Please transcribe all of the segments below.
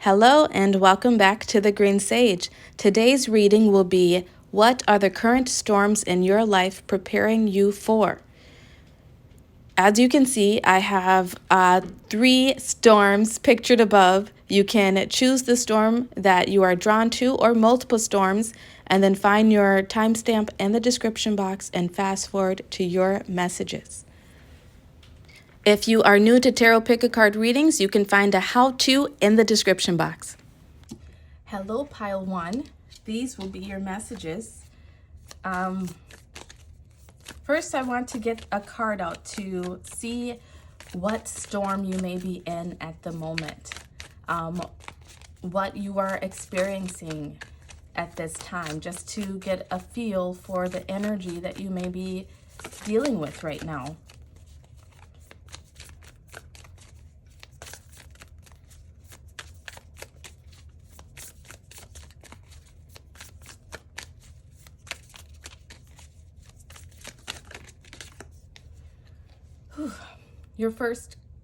Hello and welcome back to the Green Sage. Today's reading will be, what are the current storms in your life preparing you for? As you can see, I have 3 storms pictured above. You can choose the storm that you are drawn to or multiple storms, and then find your timestamp in the description box and fast forward to your messages. If you are new to Tarot Pick-a-Card readings, you can find a how-to in the description box. Hello, Pile 1. These will be your messages. First, I want to get a card out to see what storm you may be in at the moment, what you are experiencing at this time, just to get a feel for the energy that you may be dealing with right now.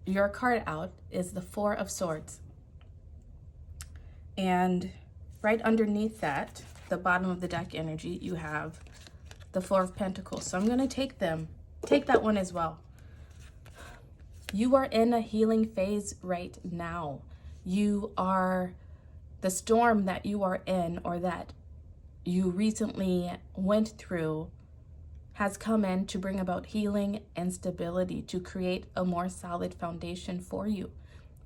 Your card out is the Four of Swords. And right underneath that, the bottom of the deck energy, you have the Four of Pentacles. So I'm going to take that one as well. You are in a healing phase right now. The storm that you are in, or that you recently went through, has come in to bring about healing and stability, to create a more solid foundation for you.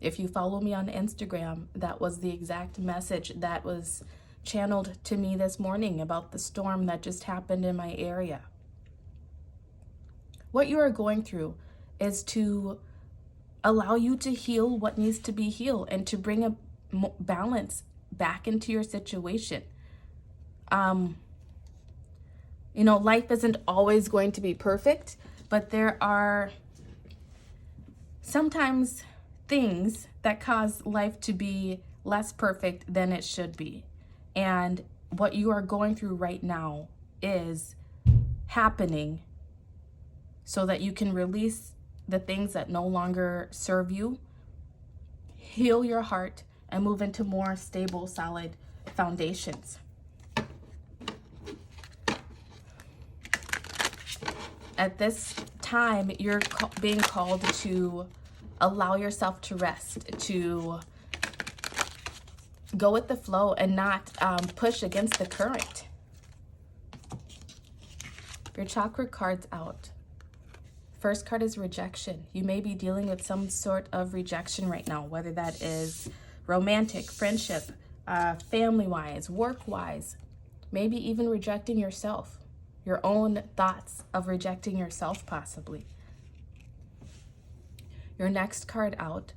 If you follow me on Instagram, that was the exact message that was channeled to me this morning about the storm that just happened in my area. What you are going through is to allow you to heal what needs to be healed and to bring a balance back into your situation. Life isn't always going to be perfect, but there are sometimes things that cause life to be less perfect than it should be. And what you are going through right now is happening so that you can release the things that no longer serve you, heal your heart, and move into more stable, solid foundations. At this time, you're being called to allow yourself to rest, to go with the flow and not push against the current. Your chakra card's out. First card is rejection. You may be dealing with some sort of rejection right now, whether that is romantic, friendship, family-wise, work-wise, maybe even rejecting yourself. Your own thoughts of rejecting yourself, possibly. Your next card out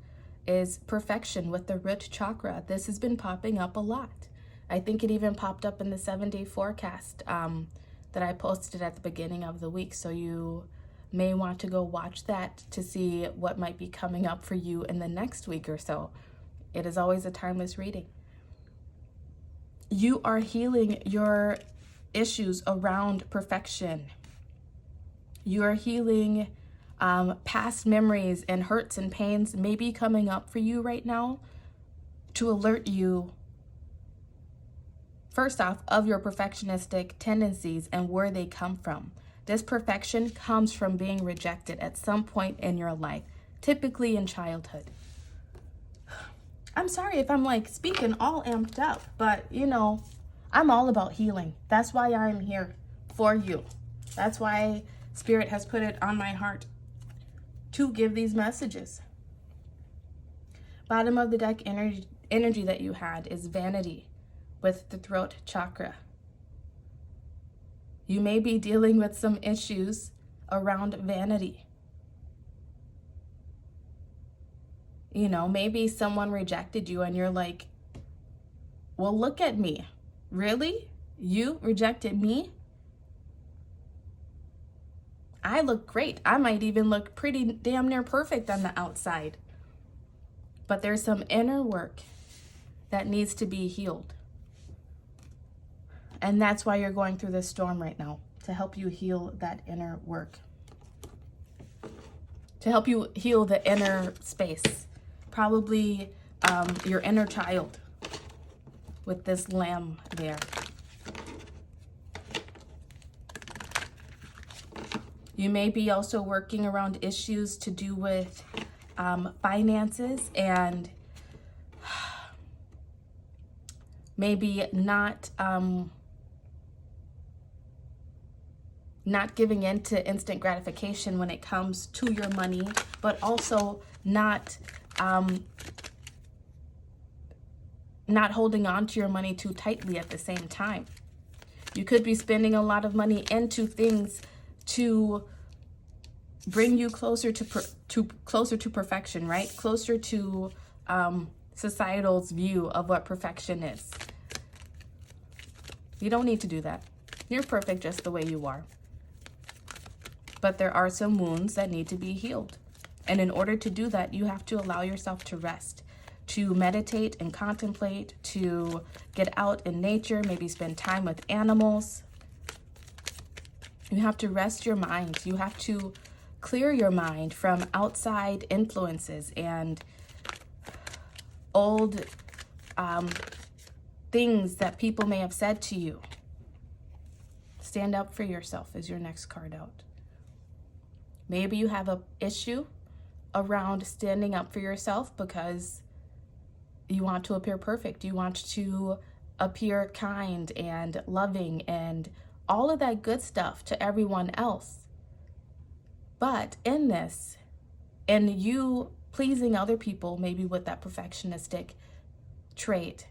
is perfection with the root chakra. This has been popping up a lot. I think it even popped up in the 7-day forecast that I posted at the beginning of the week. So you may want to go watch that to see what might be coming up for you in the next week or so. It is always a timeless reading. You are healing your issues around perfection. You are healing past memories and hurts and pains may be coming up for you right now to alert you, first off, of your perfectionistic tendencies and where they come from. This perfection comes from being rejected at some point in your life, typically in childhood. I'm sorry if I'm speaking all amped up, but I'm all about healing. That's why I'm here for you. That's why Spirit has put it on my heart to give these messages. Bottom of the deck energy that you had is vanity with the throat chakra. You may be dealing with some issues around vanity. Maybe someone rejected you and you're like, well, look at me. Really? You rejected me? I look great. I might even look pretty damn near perfect on the outside. But there's some inner work that needs to be healed. And that's why you're going through this storm right now, to help you heal that inner work. To help you heal the inner space. Probably your inner child with this lamb there. You may be also working around issues to do with finances and maybe not giving in to instant gratification when it comes to your money, but also not holding on to your money too tightly at the same time. You could be spending a lot of money into things to bring you closer to perfection, right? Closer to societal's view of what perfection is. You don't need to do that. You're perfect just the way you are. But there are some wounds that need to be healed. And in order to do that, you have to allow yourself to rest, to meditate and contemplate, to get out in nature, maybe spend time with animals. You have to rest your mind. You have to clear your mind from outside influences and old things that people may have said to you. Stand up for yourself is your next card out. Maybe you have an issue around standing up for yourself because you want to appear perfect. You want to appear kind and loving and all of that good stuff to everyone else. But in this, and you pleasing other people, maybe with that perfectionistic trait,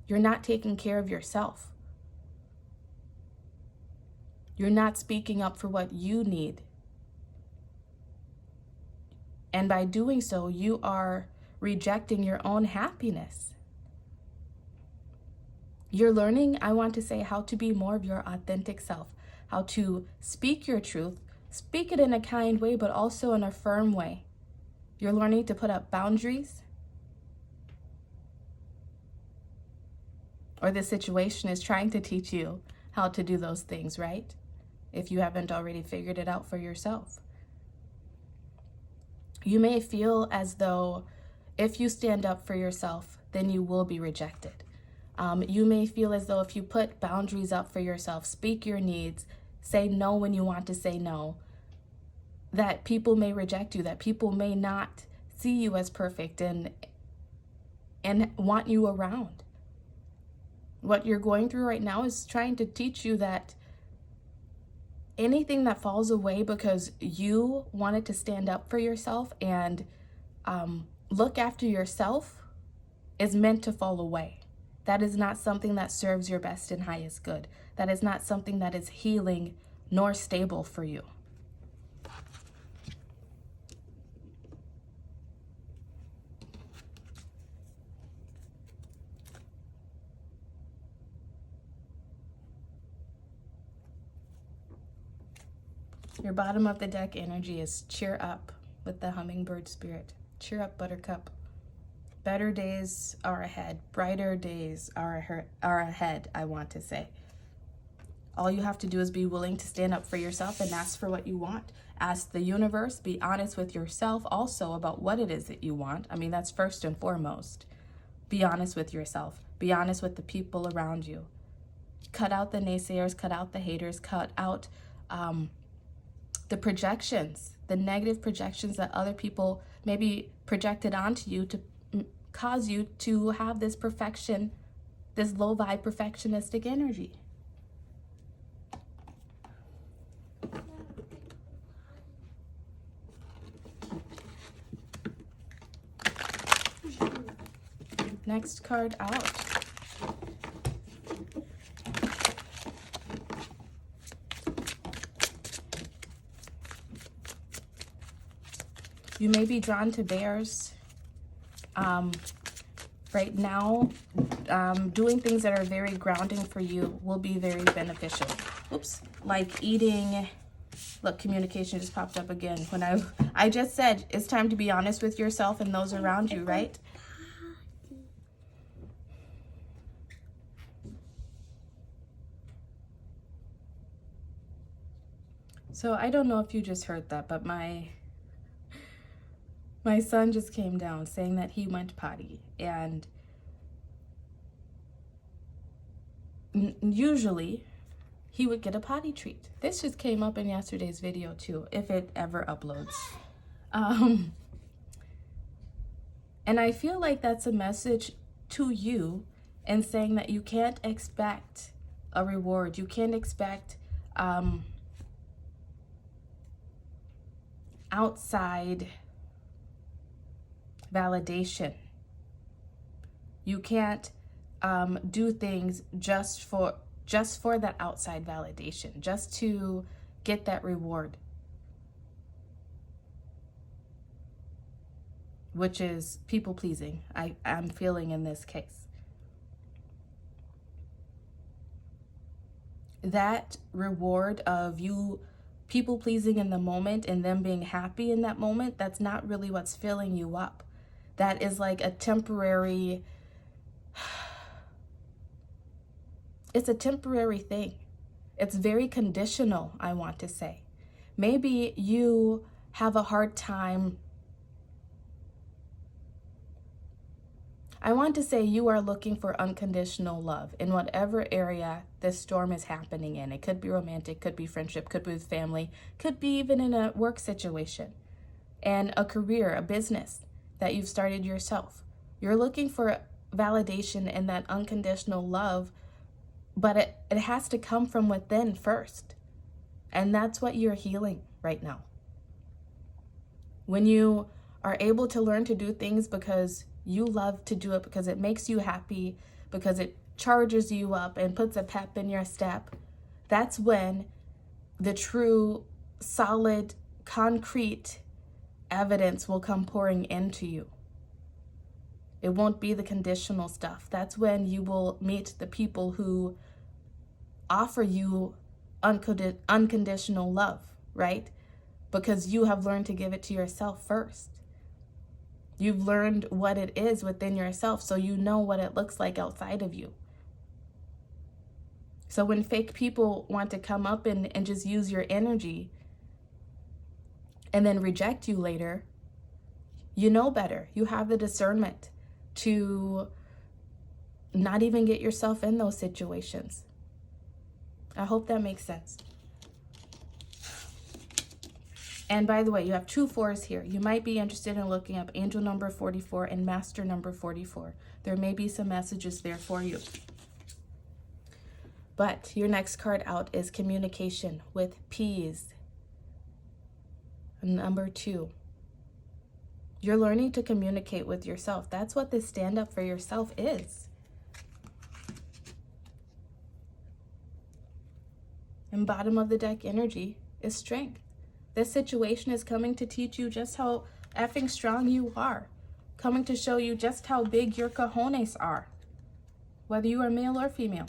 you're not taking care of yourself. You're not speaking up for what you need. And by doing so, you are rejecting your own happiness. You're learning, I want to say, how to be more of your authentic self, how to speak your truth, speak it in a kind way, but also in a firm way. You're learning to put up boundaries, or the situation is trying to teach you how to do those things, right? If you haven't already figured it out for yourself. You may feel as though if you stand up for yourself, then you will be rejected. You may feel as though if you put boundaries up for yourself, speak your needs, say no when you want to say no, that people may reject you, that people may not see you as perfect and want you around. What you're going through right now is trying to teach you that anything that falls away because you wanted to stand up for yourself and look after yourself is meant to fall away. That is not something that serves your best and highest good. That is not something that is healing nor stable for you. Your bottom of the deck energy is cheer up with the hummingbird spirit. Cheer up, buttercup. Better days are ahead. Brighter days are ahead, I want to say. All you have to do is be willing to stand up for yourself and ask for what you want. Ask the universe. Be honest with yourself also about what it is that you want. I mean, that's first and foremost. Be honest with yourself. Be honest with the people around you. Cut out the naysayers. Cut out the haters. Cut out the projections, the negative projections that other people maybe projected onto you to cause you to have this perfection, this low vibe perfectionistic energy. Next card out. You may be drawn to bears. Right now, doing things that are very grounding for you will be very beneficial. Oops, like eating. Look, communication just popped up again. When I just said it's time to be honest with yourself and those around you, right? So I don't know if you just heard that, but my My son just came down saying that he went potty, and usually he would get a potty treat. This just came up in yesterday's video too, if it ever uploads. And I feel like that's a message to you, and saying that you can't expect a reward. You can't expect outside validation. You can't do things just for that outside validation, just to get that reward, which is people pleasing. I'm feeling in this case. That reward of you people pleasing in the moment and them being happy in that moment, that's not really what's filling you up. That is like a temporary, it's a temporary thing. It's very conditional, I want to say. Maybe you have a hard time. I want to say you are looking for unconditional love in whatever area this storm is happening in. It could be romantic, could be friendship, could be with family, could be even in a work situation and a career, a business that you've started yourself. You're looking for validation in that unconditional love, but it has to come from within first. And that's what you're healing right now. When you are able to learn to do things because you love to do it, because it makes you happy, because it charges you up and puts a pep in your step, that's when the true, solid, concrete evidence will come pouring into you. It won't be the conditional stuff. That's when you will meet the people who offer you unconditional love, right? Because you have learned to give it to yourself first. You've learned what it is within yourself, so you know what it looks like outside of you. So when fake people want to come up and just use your energy and then reject you later, you know better. You have the discernment to not even get yourself in those situations. I hope that makes sense. And by the way, you have 2 4s here. You might be interested in looking up angel number 44 and master number 44. There may be some messages there for you. But your next card out is communication with P's. Number 2. You're learning to communicate with yourself. That's what this stand up for yourself is. And bottom of the deck energy is strength. This situation is coming to teach you just how effing strong you are. Coming to show you just how big your cojones are. Whether you are male or female.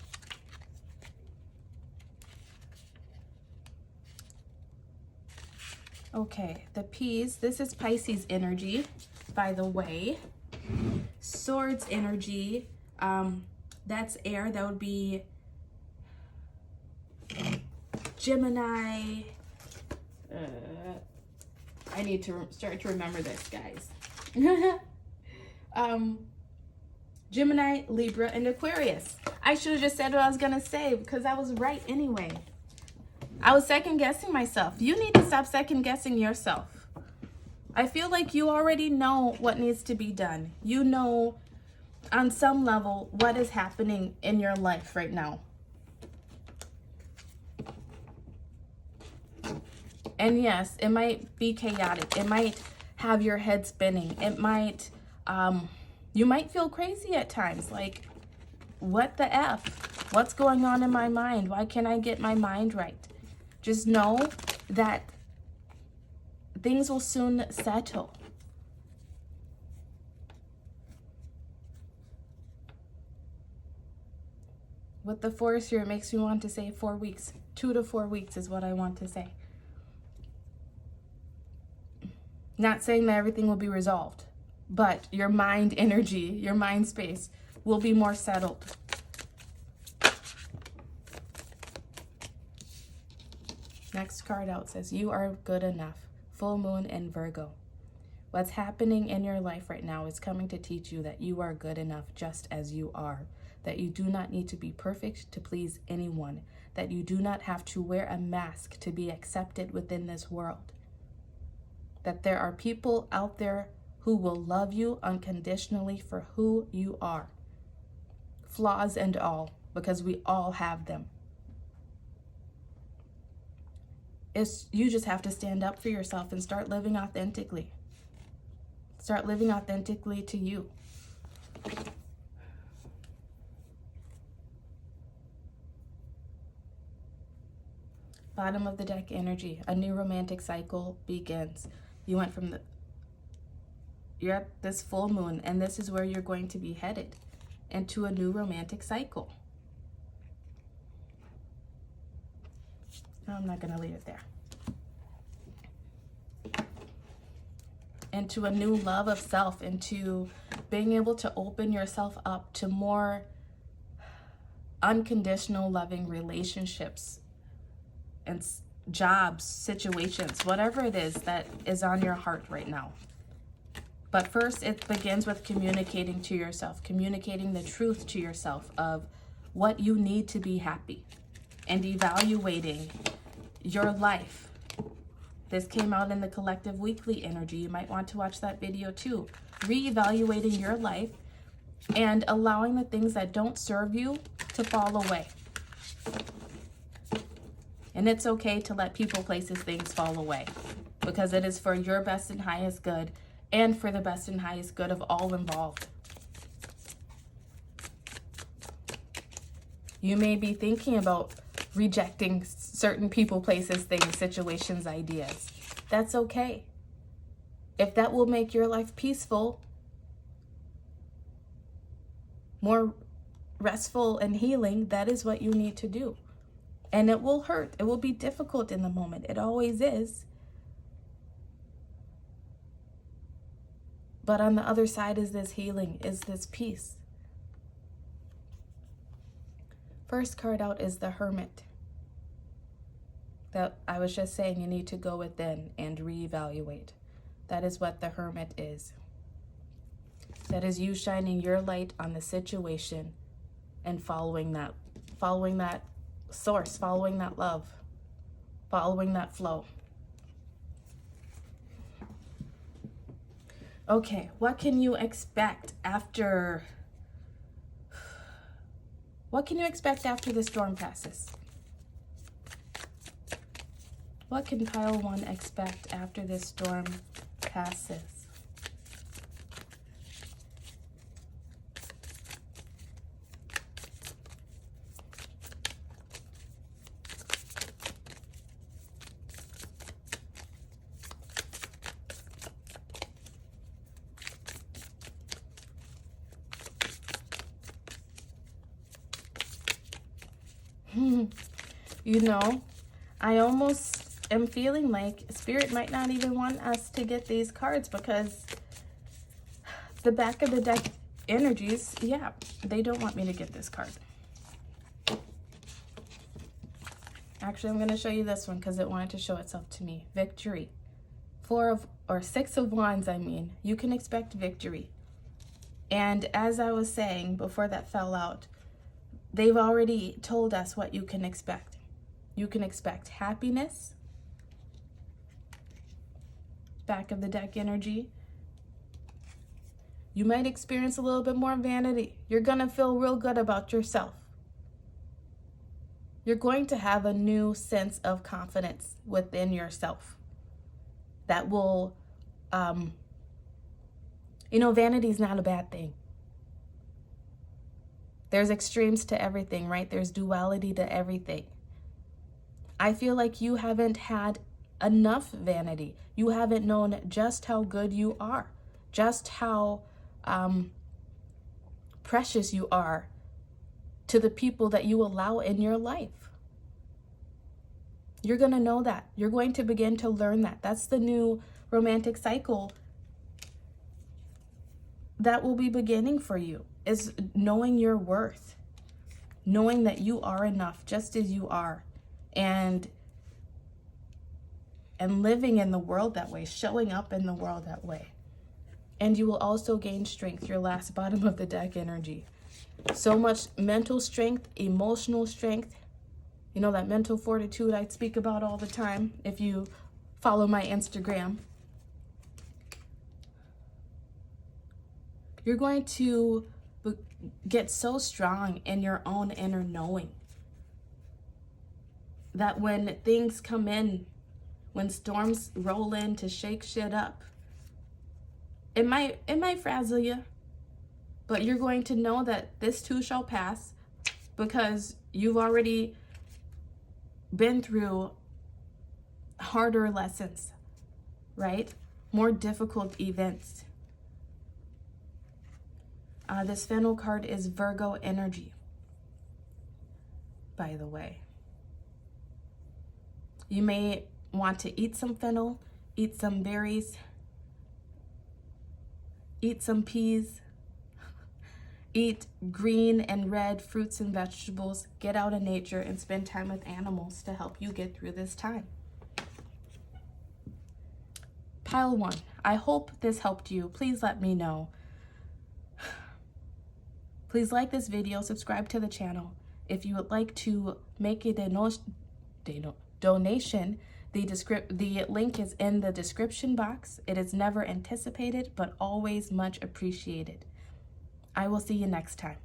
Okay, the P's. This is Pisces energy, by the way. Swords energy. That's air. That would be Gemini. I need to start to remember this, guys. Gemini, Libra, and Aquarius. I should have just said what I was gonna say because I was right anyway. I was second guessing myself. You need to stop second guessing yourself. I feel like you already know what needs to be done. You know on some level what is happening in your life right now. And yes, it might be chaotic. It might have your head spinning. It might, you might feel crazy at times. Like, what the F? What's going on in my mind? Why can't I get my mind right? Just know that things will soon settle. With the force here, it makes me want to say 4 weeks. 2 to 4 weeks is what I want to say. Not saying that everything will be resolved, but your mind energy, your mind space will be more settled. Next card out says, you are good enough. Full moon in Virgo. What's happening in your life right now is coming to teach you that you are good enough just as you are, that you do not need to be perfect to please anyone, that you do not have to wear a mask to be accepted within this world, that there are people out there who will love you unconditionally for who you are, flaws and all, because we all have them. You just have to stand up for yourself and start living authentically. Start living authentically to you. Bottom of the deck energy, a new romantic cycle begins. You went from you're at this full moon, and this is where you're going to be headed, into a new romantic cycle. I'm not going to leave it there. Into a new love of self, into being able to open yourself up to more unconditional loving relationships and jobs, situations, whatever it is that is on your heart right now. But first, it begins with communicating to yourself, communicating the truth to yourself of what you need to be happy, and evaluating your life. This came out in the collective weekly energy. You might want to watch that video too. Reevaluating your life and allowing the things that don't serve you to fall away. And it's okay to let people, places, things fall away, because it is for your best and highest good, and for the best and highest good of all involved. You may be thinking about rejecting certain people, places, things, situations, ideas. That's okay. If that will make your life peaceful, more restful and healing, that is what you need to do. And it will hurt. It will be difficult in the moment. It always is. But on the other side is this healing, is this peace. First card out is the Hermit. That I was just saying, you need to go within and reevaluate. That is what the Hermit is. That is you shining your light on the situation and following that source, following that love, following that flow. Okay, what can you expect after the storm passes? What can pile 1 expect after this storm passes? You know, I almost am feeling like Spirit might not even want us to get these cards, because the back of the deck energies, yeah, they don't want me to get this card. Actually, I'm going to show you this one because it wanted to show itself to me. Victory. 6 of Wands, I mean. You can expect victory. And as I was saying before that fell out, they've already told us what you can expect. You can expect happiness. Back of the deck energy. You might experience a little bit more vanity. You're going to feel real good about yourself. You're going to have a new sense of confidence within yourself that will, vanity is not a bad thing. There's extremes to everything, right? There's duality to everything. I feel like you haven't had enough vanity. You haven't known just how good you are, just how precious you are to the people that you allow in your life. You're going to know that. You're going to begin to learn that. That's the new romantic cycle that will be beginning for you, is knowing your worth, knowing that you are enough just as you are, and living in the world that way, showing up in the world that way. And you will also gain strength, your last bottom of the deck energy. So much mental strength, emotional strength. You know, that mental fortitude I speak about all the time if you follow my Instagram. You're going to get so strong in your own inner knowing that when things come in, when storms roll in to shake shit up, it might frazzle you, but you're going to know that this too shall pass because you've already been through harder lessons, right? More difficult events. This fennel card is Virgo energy, by the way. You may want to eat some fennel, eat some berries, eat some peas, eat green and red fruits and vegetables, get out in nature and spend time with animals to help you get through this time. Pile 1, I hope this helped you. Please let me know. Please like this video, subscribe to the channel. If you would like to make a donation, the link is in the description box. It is never anticipated, but always much appreciated. I will see you next time.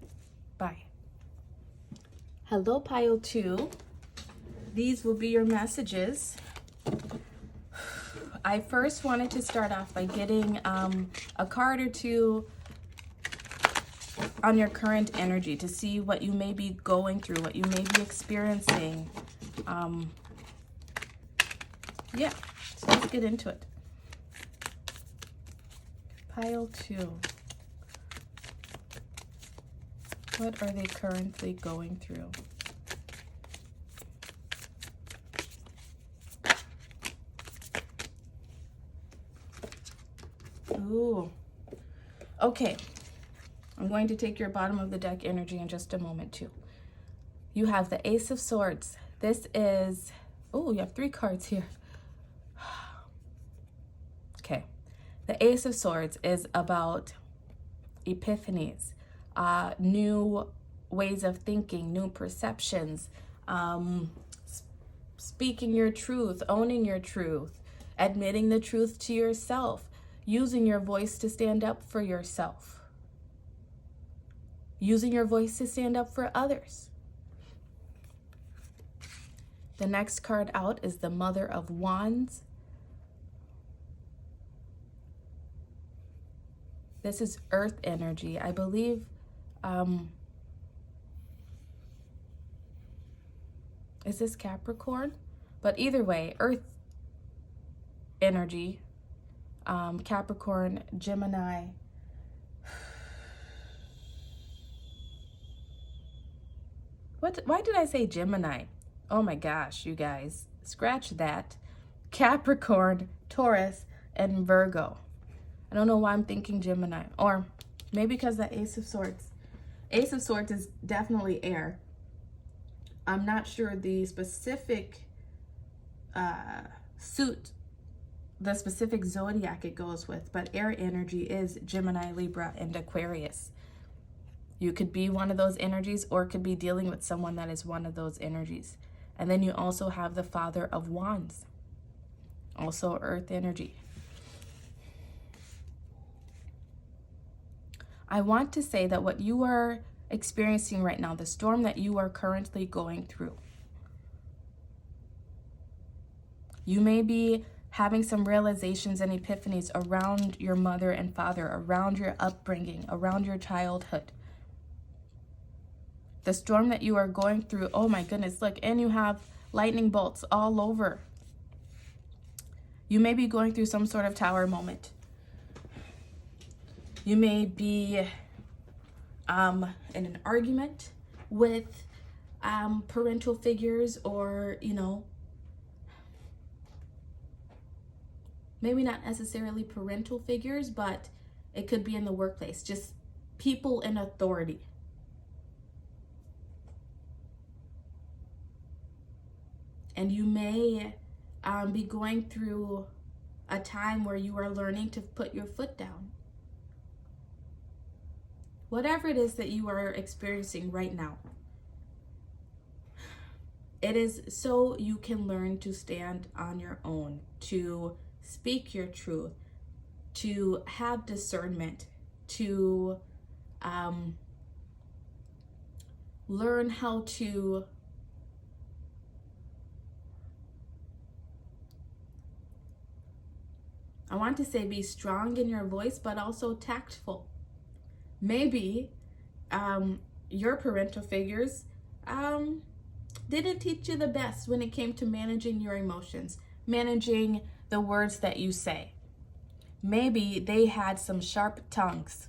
Bye. Hello, Pile 2. These will be your messages. I first wanted to start off by getting a card or two on your current energy to see what you may be going through, what you may be experiencing. Yeah, so let's get into it. Pile 2. What are they currently going through? Ooh. Okay. I'm going to take your bottom of the deck energy in just a moment too. You have the Ace of Swords. This is, oh, you have 3 cards here. Okay. The Ace of Swords is about epiphanies, new ways of thinking, new perceptions, speaking your truth, owning your truth, admitting the truth to yourself, using your voice to stand up for yourself. Using your voice to stand up for others. The next card out is the Mother of Wands. This is earth energy. I believe, is this Capricorn? But either way, earth energy, Capricorn, Gemini. Why did I say Gemini? Oh my gosh, you guys. Scratch that. Capricorn, Taurus, and Virgo. I don't know why I'm thinking Gemini. Or maybe because the Ace of Swords. Ace of Swords is definitely air. I'm not sure the specific suit, the specific zodiac it goes with, but air energy is Gemini, Libra, and Aquarius. You could be one of those energies or could be dealing with someone that is one of those energies. And then you also have the Father of Wands, also earth energy. I want to say that what you are experiencing right now, the storm that you are currently going through, you may be having some realizations and epiphanies around your mother and father, around your upbringing, around your childhood. The storm that you are going through, oh my goodness, look, and you have lightning bolts all over. You may be going through some sort of tower moment. You may be in an argument with parental figures, or, you know, maybe not necessarily parental figures, but it could be in the workplace, just people in authority. And you may be going through a time where you are learning to put your foot down. whatever it is that you are experiencing right now, it is so you can learn to stand on your own, to speak your truth, to have discernment, to learn how to I want to say be strong in your voice, but also tactful. Maybe your parental figures didn't teach you the best when it came to managing your emotions, managing the words that you say. Maybe they had some sharp tongues,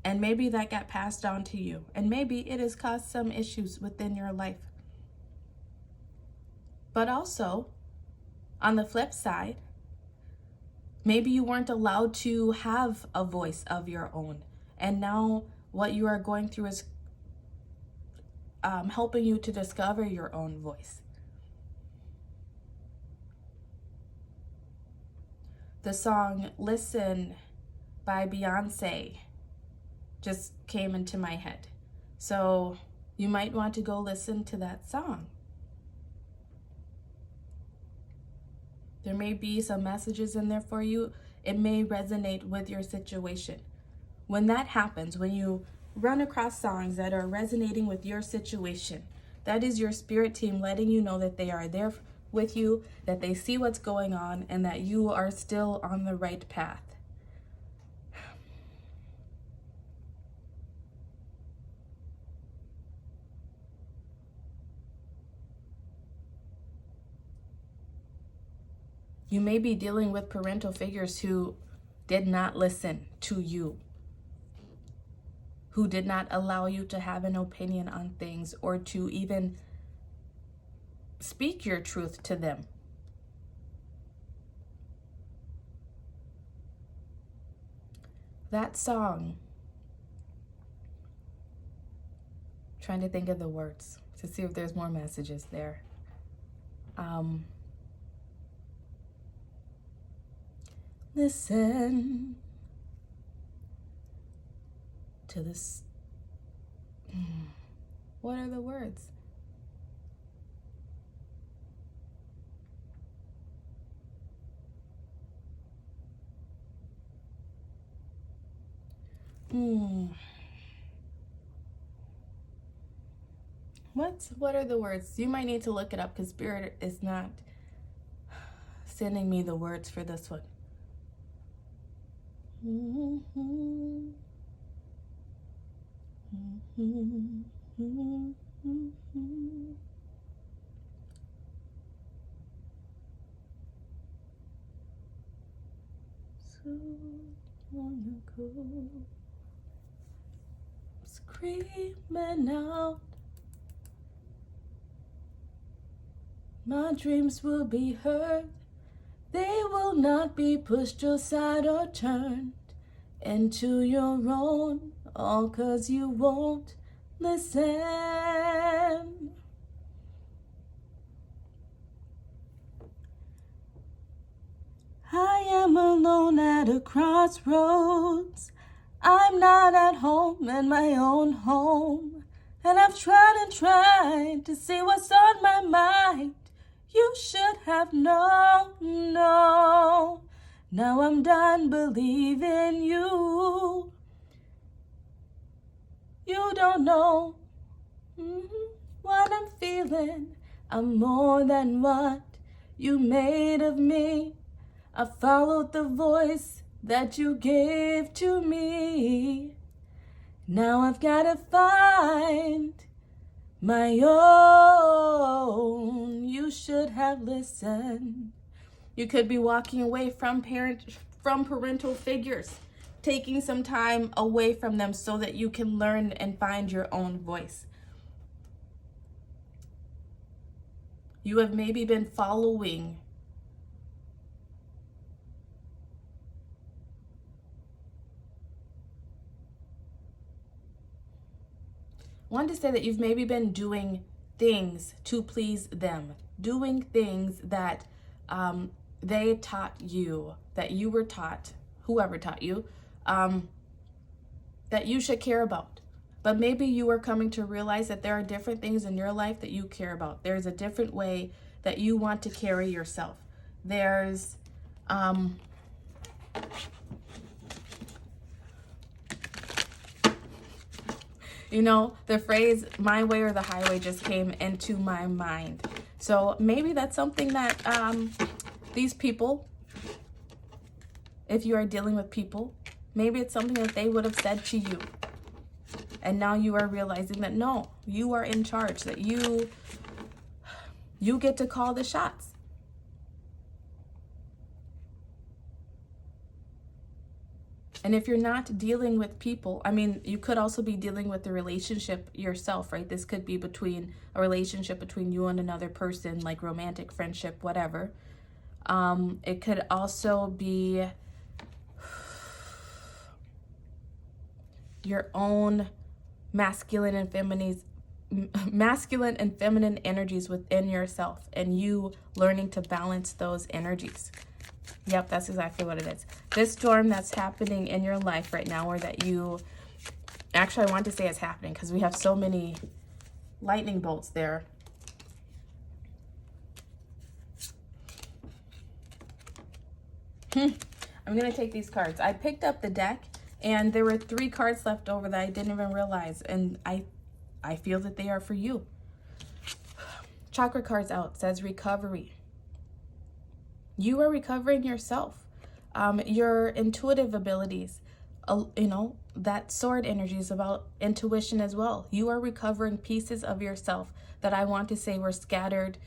and maybe that got passed on to you, and maybe it has caused some issues within your life. But also, on the flip side, maybe you weren't allowed to have a voice of your own, and now what you are going through is helping you to discover your own voice. The song Listen by Beyonce just came into my head. So you might want to go listen to that song. There may be some messages in there for you. It may resonate with your situation. When that happens, when you run across songs that are resonating with your situation, that is your spirit team letting you know that they are there with you, that they see what's going on, and that you are still on the right path. You may be dealing with parental figures who did not listen to you, who did not allow you to have an opinion on things or to even speak your truth to them. That song, trying to think of the words to see if there's more messages there. Listen to this. What are the words? What are the words? You might need to look it up because Spirit is not sending me the words for this one. So long ago, screaming out, my dreams will be heard. They will not be pushed aside or turned into your own, all 'cause you won't listen. I am alone at a crossroads. I'm not at home in my own home, and I've tried and tried to see what's on my mind. You should have known, no. Now I'm done believing you. You don't know what I'm feeling. I'm more than what you made of me. I followed the voice that you gave to me. Now I've got to find my own. You should have listened. You could be walking away from parental figures, taking some time away from them so that you can learn and find your own voice. You have maybe been following I want to say that you've maybe been doing things to please them, doing things that they taught you, that you were taught, whoever taught you, that you should care about. But maybe you are coming to realize that there are different things in your life that you care about. There's a different way that you want to carry yourself. There's you know, the phrase my way or the highway just came into my mind. So maybe that's something that these people, if you are dealing with people, maybe it's something that they would have said to you. And now you are realizing that no, you are in charge, that you get to call the shots. And if you're not dealing with people, I mean, you could also be dealing with the relationship yourself, right? This could be between a relationship between you and another person, like romantic, friendship, whatever. It could also be your own masculine and feminine energies within yourself, and you learning to balance those energies. Yep, that's exactly what it is. This storm that's happening in your life right now, or that you, actually I want to say it's happening because we have so many lightning bolts there. I'm going to take these cards. I picked up the deck and there were 3 cards left over that I didn't even realize, and I feel that they are for you. Chakra cards out, says recovery. You are recovering yourself. Your intuitive abilities, you know, that sword energy is about intuition as well. You are recovering pieces of yourself that I want to say were scattered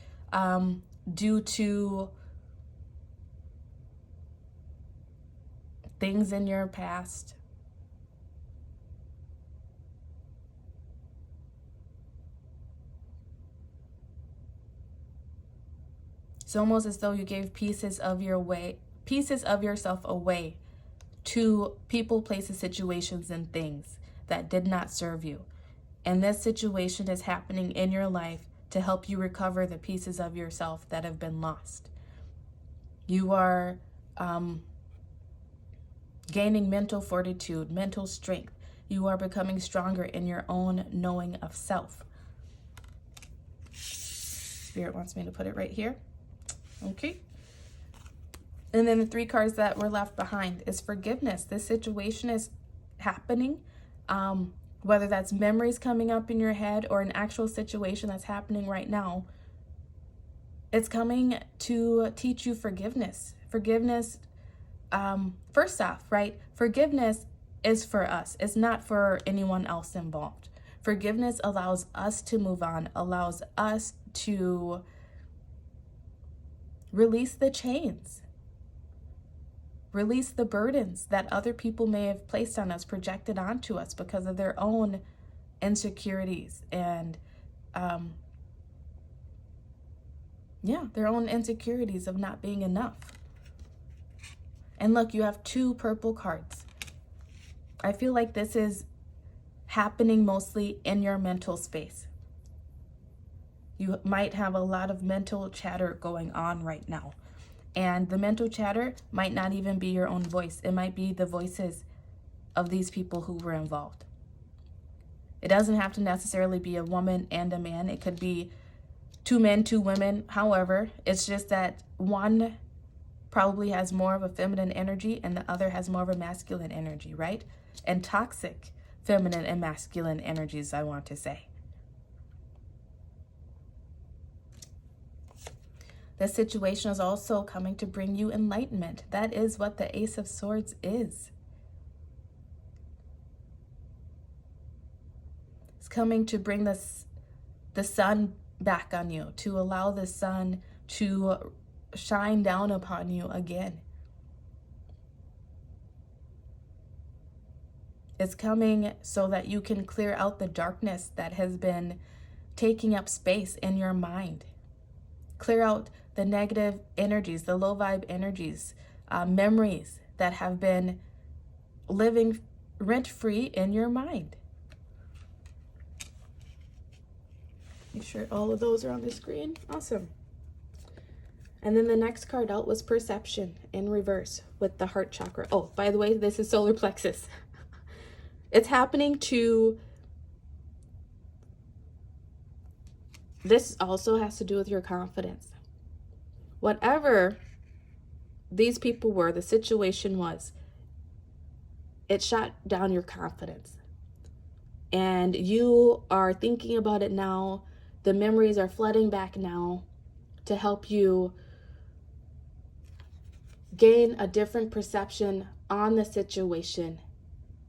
due to things in your past. It's almost as though you gave pieces of yourself away to people, places, situations, and things that did not serve you. And this situation is happening in your life to help you recover the pieces of yourself that have been lost. You are gaining mental fortitude, mental strength. You are becoming stronger in your own knowing of self. Spirit wants me to put it right here. Okay. And then the 3 cards that were left behind is forgiveness. This situation is happening, whether that's memories coming up in your head or an actual situation that's happening right now. It's coming to teach you forgiveness. Forgiveness, first off, right? Forgiveness is for us. It's not for anyone else involved. Forgiveness allows us to move on, allows us to release the chains, release the burdens that other people may have placed on us, projected onto us because of their own insecurities and, their own insecurities of not being enough. And look, you have 2 purple cards. I feel like this is happening mostly in your mental space. You might have a lot of mental chatter going on right now. And the mental chatter might not even be your own voice. It might be the voices of these people who were involved. It doesn't have to necessarily be a woman and a man. It could be 2 men, 2 women. However, it's just that one probably has more of a feminine energy and the other has more of a masculine energy, right? And toxic feminine and masculine energies, I want to say. This situation is also coming to bring you enlightenment. That is what the Ace of Swords is. It's coming to bring the sun back on you, to allow the sun to shine down upon you again. It's coming so that you can clear out the darkness that has been taking up space in your mind. Clear out the negative energies, the low vibe energies, memories that have been living rent-free in your mind. Make sure all of those are on the screen. Awesome. And then the next card out was perception in reverse with the heart chakra. Oh, by the way, this is solar plexus. It's happening to, this also has to do with your confidence. Whatever these people were, the situation was, it shot down your confidence. And you are thinking about it now. The memories are flooding back now to help you gain a different perception on the situation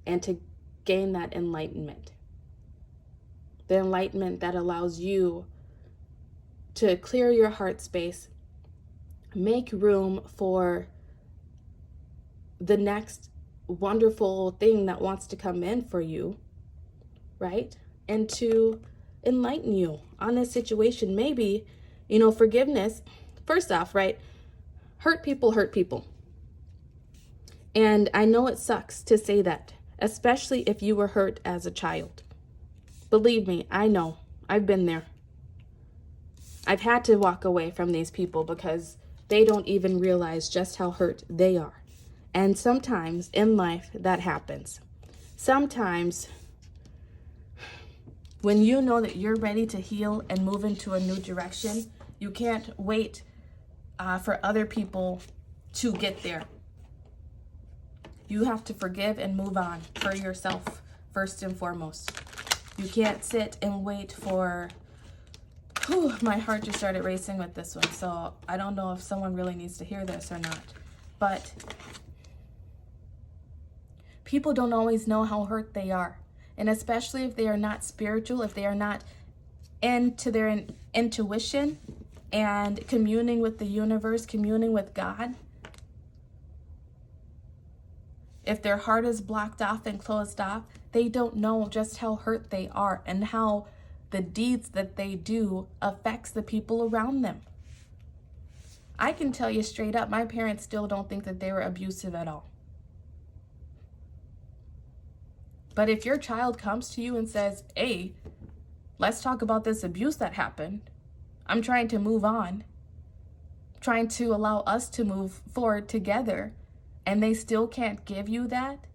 and to gain that enlightenment. The enlightenment that allows you to clear your heart space, make room for the next wonderful thing that wants to come in for you, right? And to enlighten you on this situation. Maybe, forgiveness, first off, right? Hurt people. And I know it sucks to say that, especially if you were hurt as a child. Believe me, I know. I've been there. I've had to walk away from these people because they don't even realize just how hurt they are. And sometimes in life that happens. Sometimes when you know that you're ready to heal and move into a new direction, you can't wait for other people to get there. You have to forgive and move on for yourself, first and foremost. You can't sit and wait for... my heart just started racing with this one, so I don't know if someone really needs to hear this or not. But people don't always know how hurt they are. And especially if they are not spiritual, if they are not into their intuition and communing with the universe, communing with God. If their heart is blocked off and closed off, they don't know just how hurt they are and how the deeds that they do affects the people around them. I can tell you straight up, my parents still don't think that they were abusive at all. But if your child comes to you and says, hey, let's talk about this abuse that happened. I'm trying to move on, trying to allow us to move forward together, and they still can't give you that,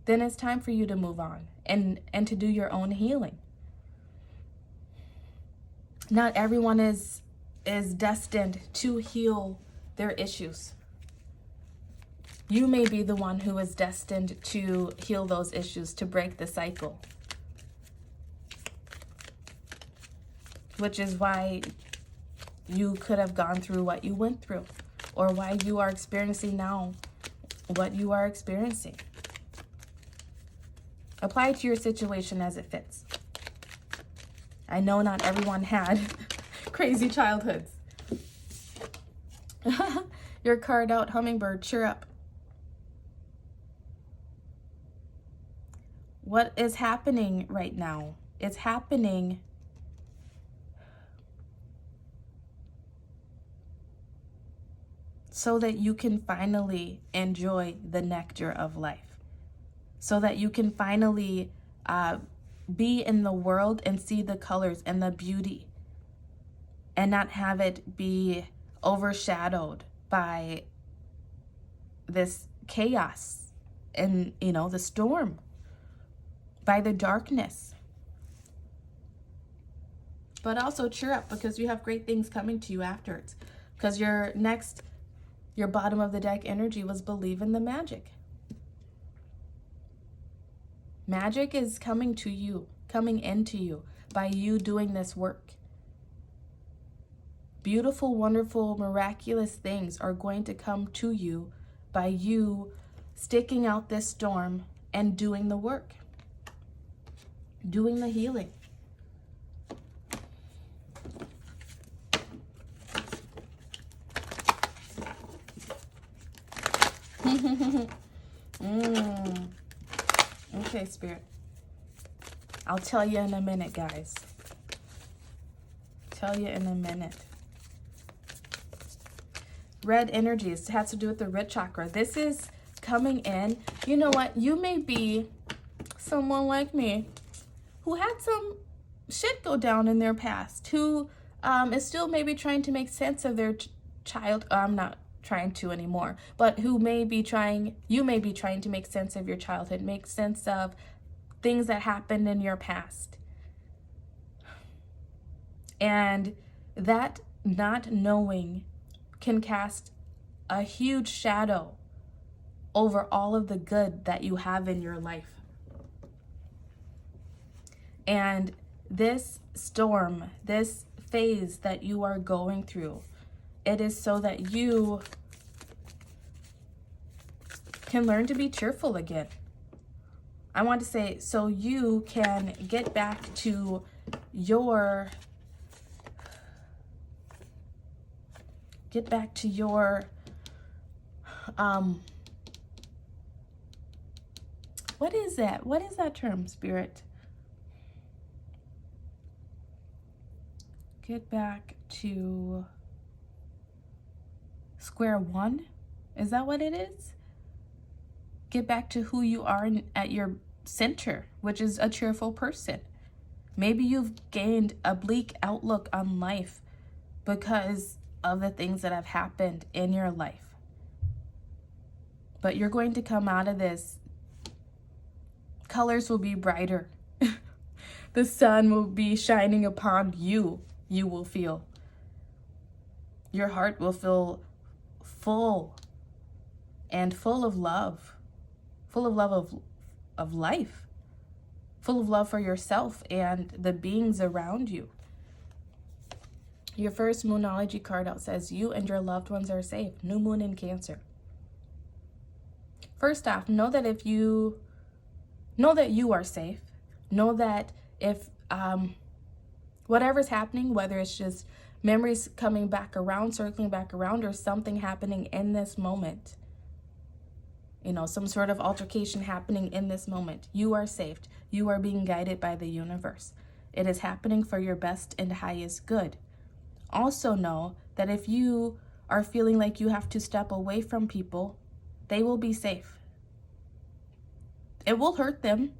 then it's time for you to move on and to do your own healing. Not everyone is destined to heal their issues. You may be the one who is destined to heal those issues, to break the cycle. Which is why you could have gone through what you went through, or why you are experiencing now what you are experiencing. Apply it to your situation as it fits. I know not everyone had crazy childhoods. Your card out, hummingbird, cheer up. What is happening right now? It's happening so that you can finally enjoy the nectar of life. So that you can finally be in the world and see the colors and the beauty. And not have it be overshadowed by this chaos and, the storm. By the darkness. But also cheer up, because you have great things coming to you afterwards. Because your bottom of the deck energy was believe in the magic. Magic is coming to you, coming into you by you doing this work. Beautiful, wonderful, miraculous things are going to come to you by you sticking out this storm and doing the work. Doing the healing. Okay, Spirit. I'll tell you in a minute, guys. Tell you in a minute. Red energies has to do with the root chakra. This is coming in. You know what? You may be someone like me who had some shit go down in their past, who is still maybe trying to make sense of their child. I'm not trying to anymore, but who may be trying, you may be trying to make sense of your childhood, make sense of things that happened in your past. And that not knowing can cast a huge shadow over all of the good that you have in your life. And this storm, this phase that you are going through, it is so that you can learn to be cheerful again. I want to say, so you can get back to your what is that? What is that term, Spirit? Get back to square one? Is that what it is? Get back to who you are at your center, which is a cheerful person. Maybe you've gained a bleak outlook on life because of the things that have happened in your life. But you're going to come out of this. Colors will be brighter. The sun will be shining upon you. You will feel. Your heart will feel full and full of love. Full of love of life. Full of love for yourself and the beings around you. Your first Moonology card out says, you and your loved ones are safe. New moon in Cancer. First off, know that you are safe. Know that if whatever's happening, whether it's just memories coming back around, circling back around, or something happening in this moment, some sort of altercation happening in this moment, you are safe. You are being guided by the universe. It is happening for your best and highest good. Also know that if you are feeling like you have to step away from people, they will be safe. It will hurt them,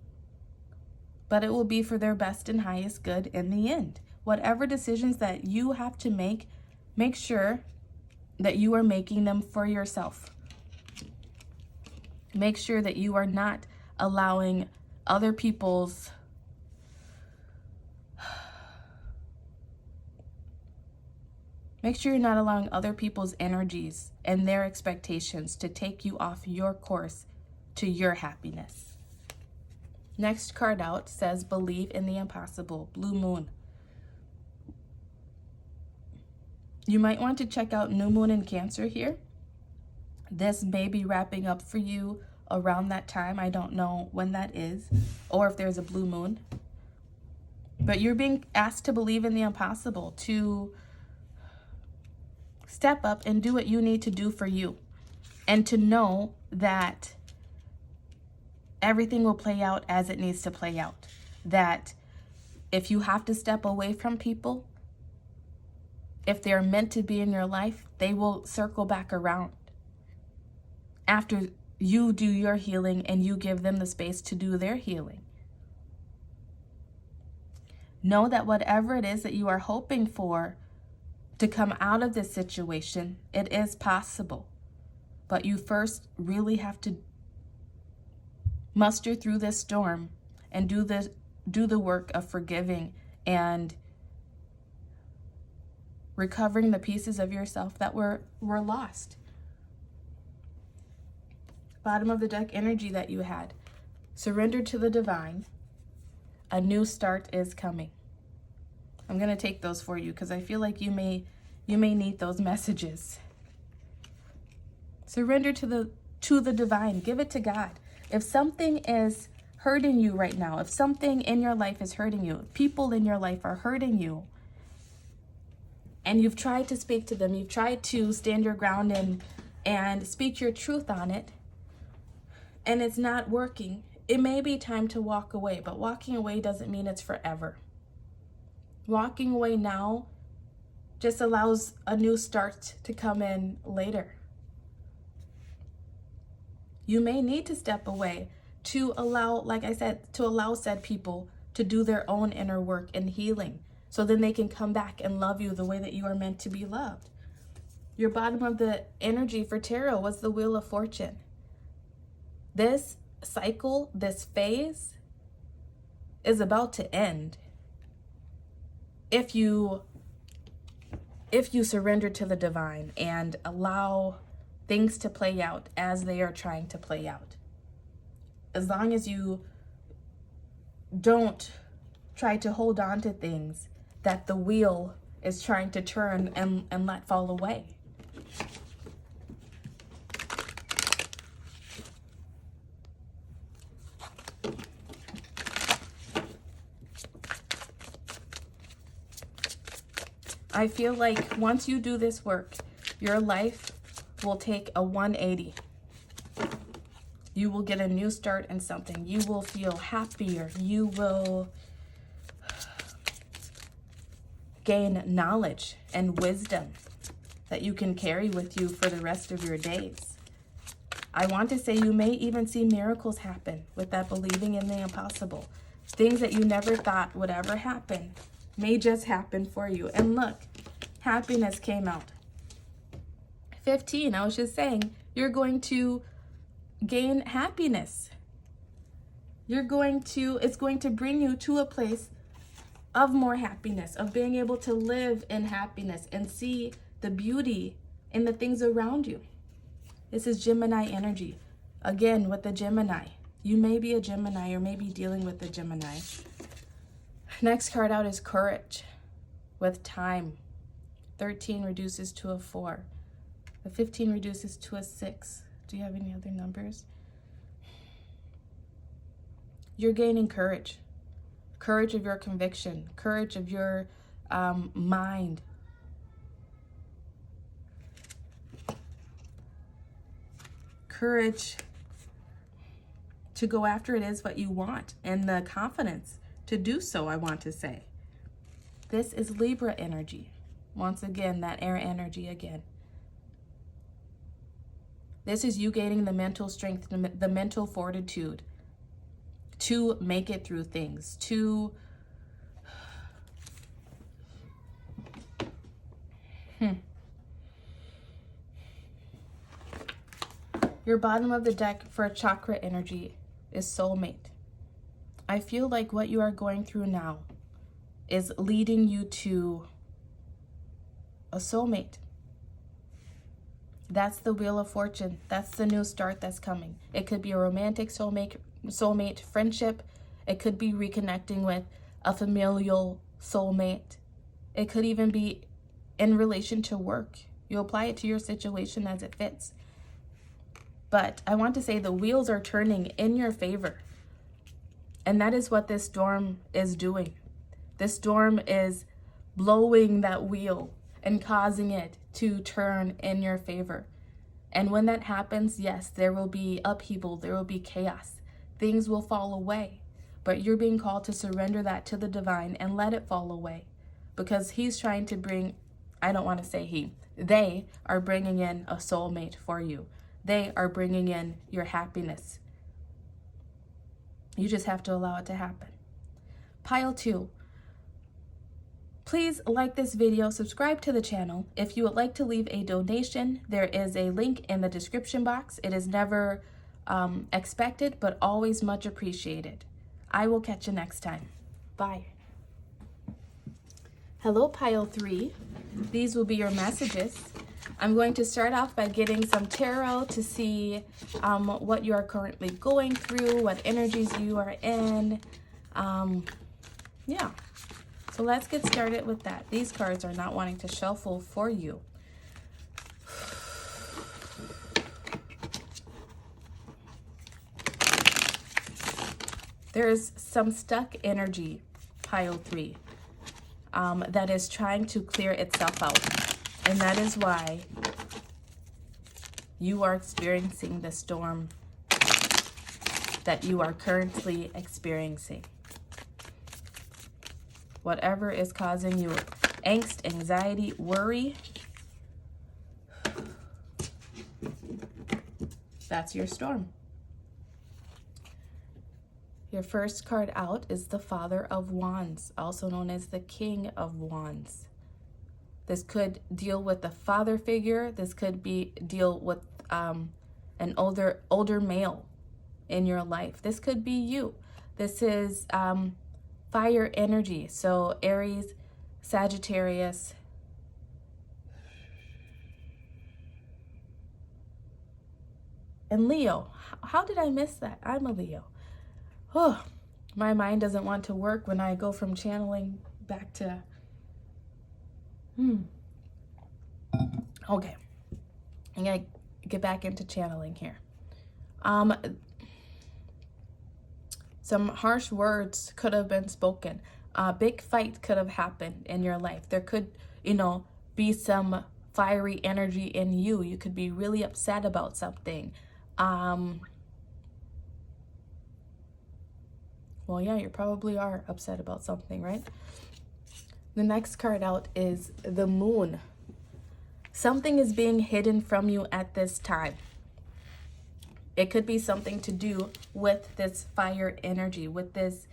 but it will be for their best and highest good in the end. Whatever decisions that you have to make sure that you are making them for yourself. Make sure that you are not allowing other people's energies and their expectations to take you off your course to your happiness. Next card out says, believe in the impossible. Blue moon. You might want to check out new moon in Cancer here. This may be wrapping up for you around that time. I don't know when that is, or if there's a blue moon. But you're being asked to believe in the impossible, to step up and do what you need to do for you, and to know that everything will play out as it needs to play out. That if you have to step away from people, if they're meant to be in your life, they will circle back around after you do your healing and you give them the space to do their healing. Know that whatever it is that you are hoping for to come out of this situation, it is possible. But you first really have to muster through this storm and do the work of forgiving and recovering the pieces of yourself that were lost. Bottom of the deck energy that you had. Surrender to the divine. A new start is coming. I'm going to take those for you because I feel like you may need those messages. Surrender to the divine. Give it to God. If something is hurting you right now, if something in your life is hurting you, if people in your life are hurting you, and you've tried to speak to them, you've tried to stand your ground and speak your truth on it, and it's not working, it may be time to walk away. But walking away doesn't mean it's forever. Walking away now just allows a new start to come in later. You may need to step away to allow, like I said, to allow said people to do their own inner work and healing, so then they can come back and love you the way that you are meant to be loved. Your bottom of the energy for tarot was the Wheel of Fortune. This cycle, this phase, is about to end if you surrender to the divine and allow things to play out as they are trying to play out. As long as you don't try to hold on to things that the wheel is trying to turn and let fall away. I feel like once you do this work, your life will take a 180. You will get a new start in something. You will feel happier. You will gain knowledge and wisdom that you can carry with you for the rest of your days. I want to say you may even see miracles happen with that believing in the impossible. Things that you never thought would ever happen may just happen for you. And look, happiness came out. 15, I was just saying, you're going to gain happiness. It's going to bring you to a place of more happiness, of being able to live in happiness and see the beauty in the things around you. This is Gemini energy. Again, with the Gemini. You may be a Gemini or may be dealing with the Gemini. Next card out is courage with time. 13 reduces to a 4. The 15 reduces to a 6. Do you have any other numbers? You're gaining courage. Courage of your conviction. Courage of your mind. Courage to go after it is what you want. And the confidence to do so, I want to say. This is Libra energy. Once again, that air energy again. This is you gaining the mental strength, the mental fortitude to make it through things, to Your bottom of the deck for chakra energy is soulmate. I feel like what you are going through now is leading you to a soulmate. That's the Wheel of Fortune. That's the new start that's coming. It could be a romantic soulmate friendship. It could be reconnecting with a familial soulmate. It could even be in relation to work. You apply it to your situation as it fits. But I want to say the wheels are turning in your favor. And that is what this storm is doing. This storm is blowing that wheel and causing it to turn in your favor. And when that happens, yes, there will be upheaval, there will be chaos. Things will fall away. But you're being called to surrender that to the divine and let it fall away. Because he's trying to bring, I don't want to say he, they are bringing in a soulmate for you. They are bringing in your happiness. You just have to allow it to happen. Pile 2. Please like this video, subscribe to the channel. If you would like to leave a donation, there is a link in the description box. It is never expected, but always much appreciated. I will catch you next time. Bye. Hello, Pile 3. These will be your messages. I'm going to start off by getting some tarot to see what you are currently going through, what energies you are in. Yeah. So let's get started with that. These cards are not wanting to shuffle for you. There's some stuck energy, Pile 3, that is trying to clear itself out. And that is why you are experiencing the storm that you are currently experiencing. Whatever is causing you angst, anxiety, worry, that's your storm. Your first card out is the Father of Wands, also known as the King of Wands. This could deal with the father figure. This could deal with an older male in your life. This could be you. This is fire energy. So Aries, Sagittarius, and Leo. How did I miss that? I'm a Leo. Oh, my mind doesn't want to work when I go from channeling back to... Okay. I'm going to get back into channeling here. Some harsh words could have been spoken. A big fight could have happened in your life. There could, be some fiery energy in you. You could be really upset about something. Well, yeah, you probably are upset about something, right? The next card out is the Moon. Something is being hidden from you at this time. It could be something to do with this fire energy, with this,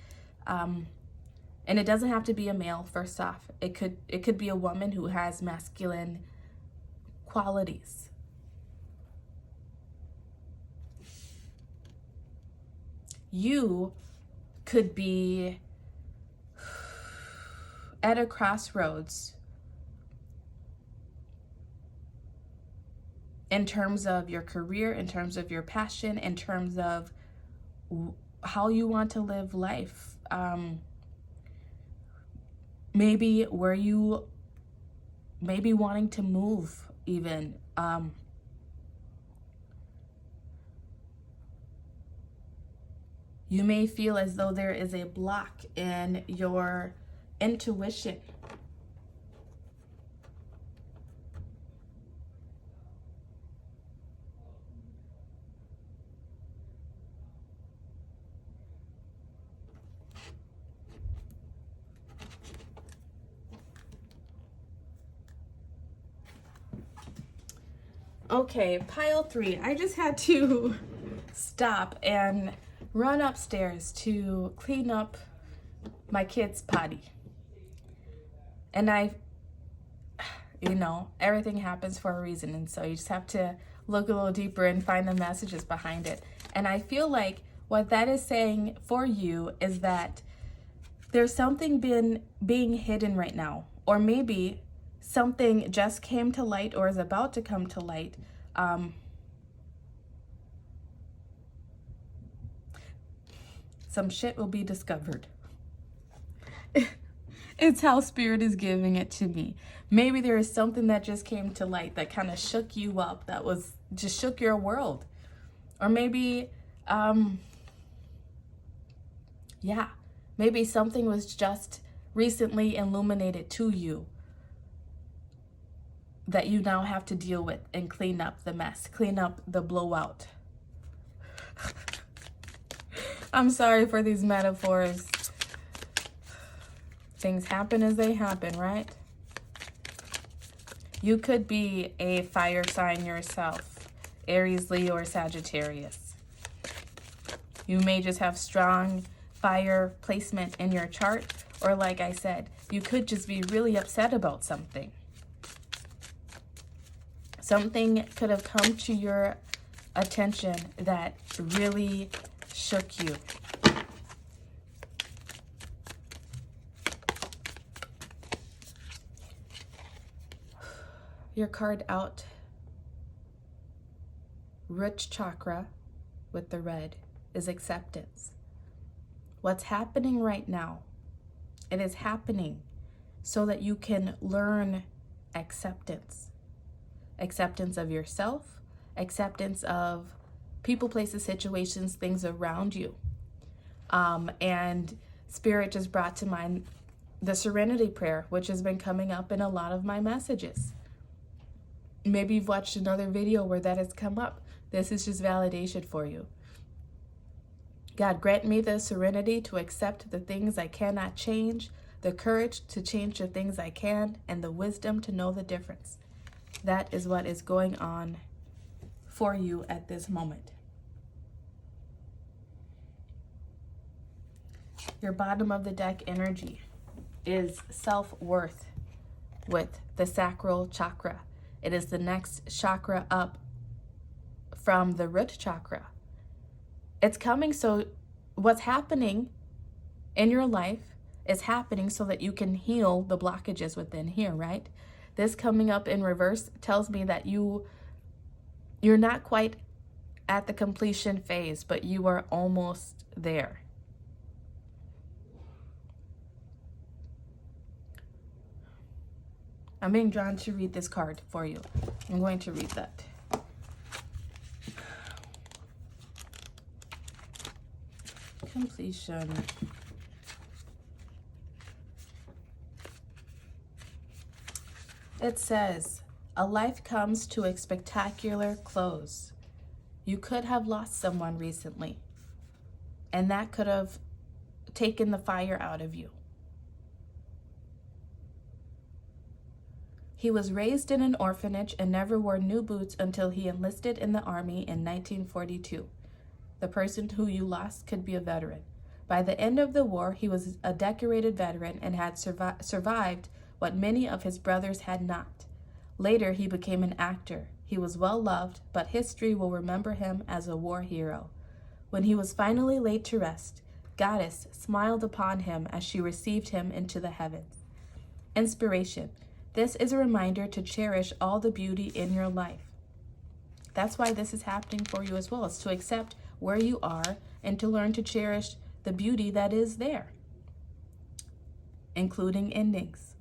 and it doesn't have to be a male, first off. It could be a woman who has masculine qualities. You could be at a crossroads in terms of your career, in terms of your passion, in terms of how you want to live life. Maybe wanting to move even. You may feel as though there is a block in your intuition. Okay, pile 3. I just had to stop and run upstairs to clean up my kid's potty. And everything happens for a reason. And so you just have to look a little deeper and find the messages behind it. And I feel like what that is saying for you is that there's something being hidden right now. Or maybe something just came to light or is about to come to light. Some shit will be discovered. It's how Spirit is giving it to me. Maybe there is something that just came to light that kind of shook you up, that was just shook your world. Or maybe, maybe something was just recently illuminated to you that you now have to deal with and clean up the mess, clean up the blowout. I'm sorry for these metaphors. Things happen as they happen, right? You could be a fire sign yourself, Aries, Leo, or Sagittarius. You may just have strong fire placement in your chart, or like I said, you could just be really upset about something. Something could have come to your attention that really shook you. Your card out, root chakra with the red, is acceptance. What's happening right now, it is happening so that you can learn acceptance. Acceptance of yourself, acceptance of people, places, situations, things around you. And Spirit just brought to mind the Serenity Prayer, which has been coming up in a lot of my messages. Maybe you've watched another video where that has come up. This is just validation for you. God, grant me the serenity to accept the things I cannot change, the courage to change the things I can, and the wisdom to know the difference. That is what is going on for you at this moment. Your bottom of the deck energy is self-worth with the sacral chakra. It is the next chakra up from the root chakra. It's coming, so what's happening in your life is happening so that you can heal the blockages within here, right? This coming up in reverse tells me that you're not quite at the completion phase, but you are almost there. I'm being drawn to read this card for you. I'm going to read that. Completion. It says, a life comes to a spectacular close. You could have lost someone recently, and that could have taken the fire out of you. He was raised in an orphanage and never wore new boots until he enlisted in the army in 1942. The person who you lost could be a veteran. By the end of the war, he was a decorated veteran and had survived what many of his brothers had not. Later, he became an actor. He was well loved, but history will remember him as a war hero. When he was finally laid to rest, Goddess smiled upon him as she received him into the heavens. Inspiration. This is a reminder to cherish all the beauty in your life. That's why this is happening for you as well, is to accept where you are and to learn to cherish the beauty that is there, including endings.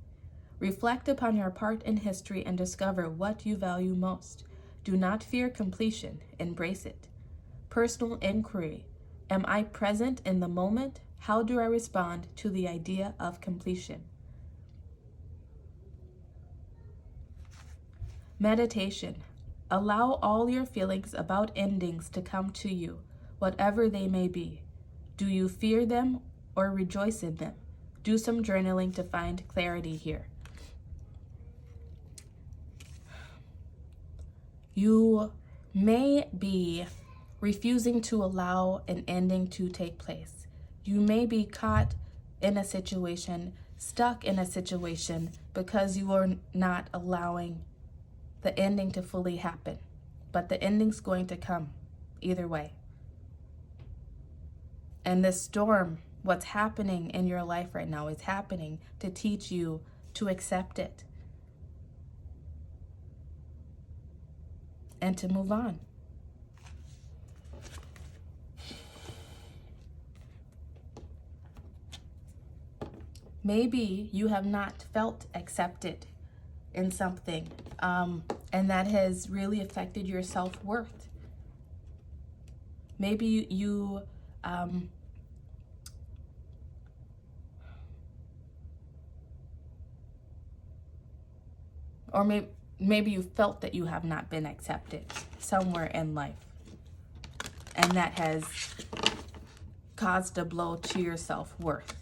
Reflect upon your part in history and discover what you value most. Do not fear completion, embrace it. Personal inquiry. Am I present in the moment? How do I respond to the idea of completion? Meditation. Allow all your feelings about endings to come to you, whatever they may be. Do you fear them or rejoice in them? Do some journaling to find clarity here. You may be refusing to allow an ending to take place. You may be caught in a situation, stuck in a situation, because you are not allowing the ending to fully happen. But the ending's going to come either way. And this storm, what's happening in your life right now, is happening to teach you to accept it and to move on. Maybe you have not felt accepted in something, and that has really affected your self-worth. Maybe you or maybe you felt that you have not been accepted somewhere in life, and that has caused a blow to your self-worth.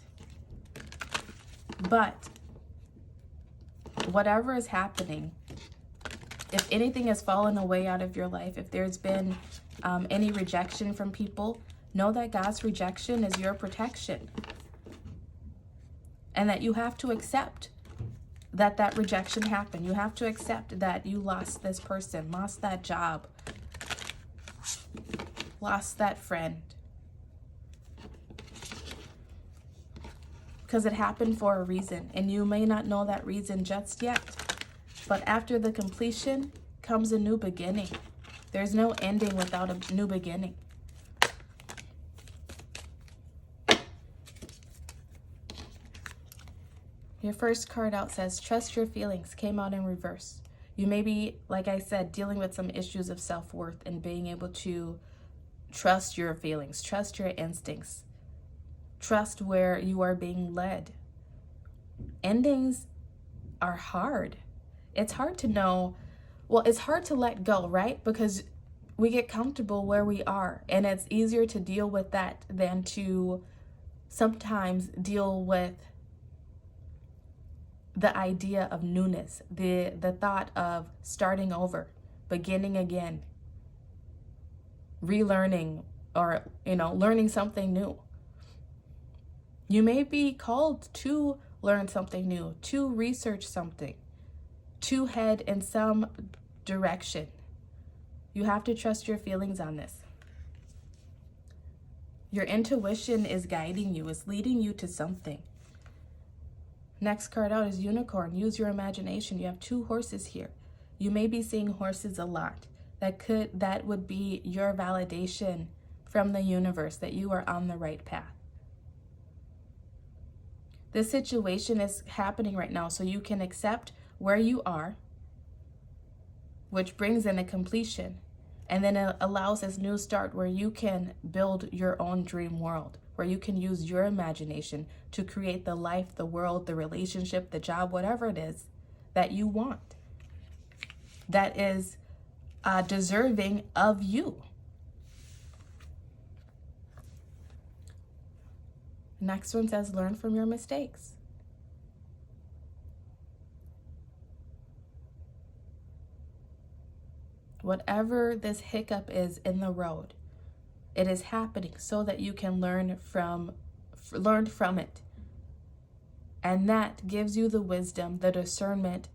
But whatever is happening, if anything has fallen away out of your life, if there's been any rejection from people, know that God's rejection is your protection, and that you have to accept that rejection happened. You have to accept that you lost this person, lost that job, lost that friend, because it happened for a reason, and you may not know that reason just yet. But after the completion comes a new beginning. There's no ending without a new beginning. Your first card out says, trust your feelings, came out in reverse. You may be, like I said, dealing with some issues of self-worth and being able to trust your feelings, trust your instincts, trust where you are being led. Endings are hard. It's hard to know. Well, it's hard to let go, right? Because we get comfortable where we are, and it's easier to deal with that than to sometimes deal with the idea of newness, the thought of starting over, beginning again, relearning, or learning something new. You may be called to learn something new, to research something, to head in some direction. You have to trust your feelings on this. Your intuition is guiding you, is leading you to something. Next card out is Unicorn. Use your imagination. You have 2 horses here. You may be seeing horses a lot. That would be your validation from the universe that you are on the right path. This situation is happening right now so you can accept where you are, which brings in a completion. And then it allows this new start where you can build your own dream world, where you can use your imagination to create the life, the world, the relationship, the job, whatever it is that you want, that is deserving of you. Next one says, learn from your mistakes. Whatever this hiccup is in the road, it is happening so that you can learn from it. And that gives you the wisdom, the discernment,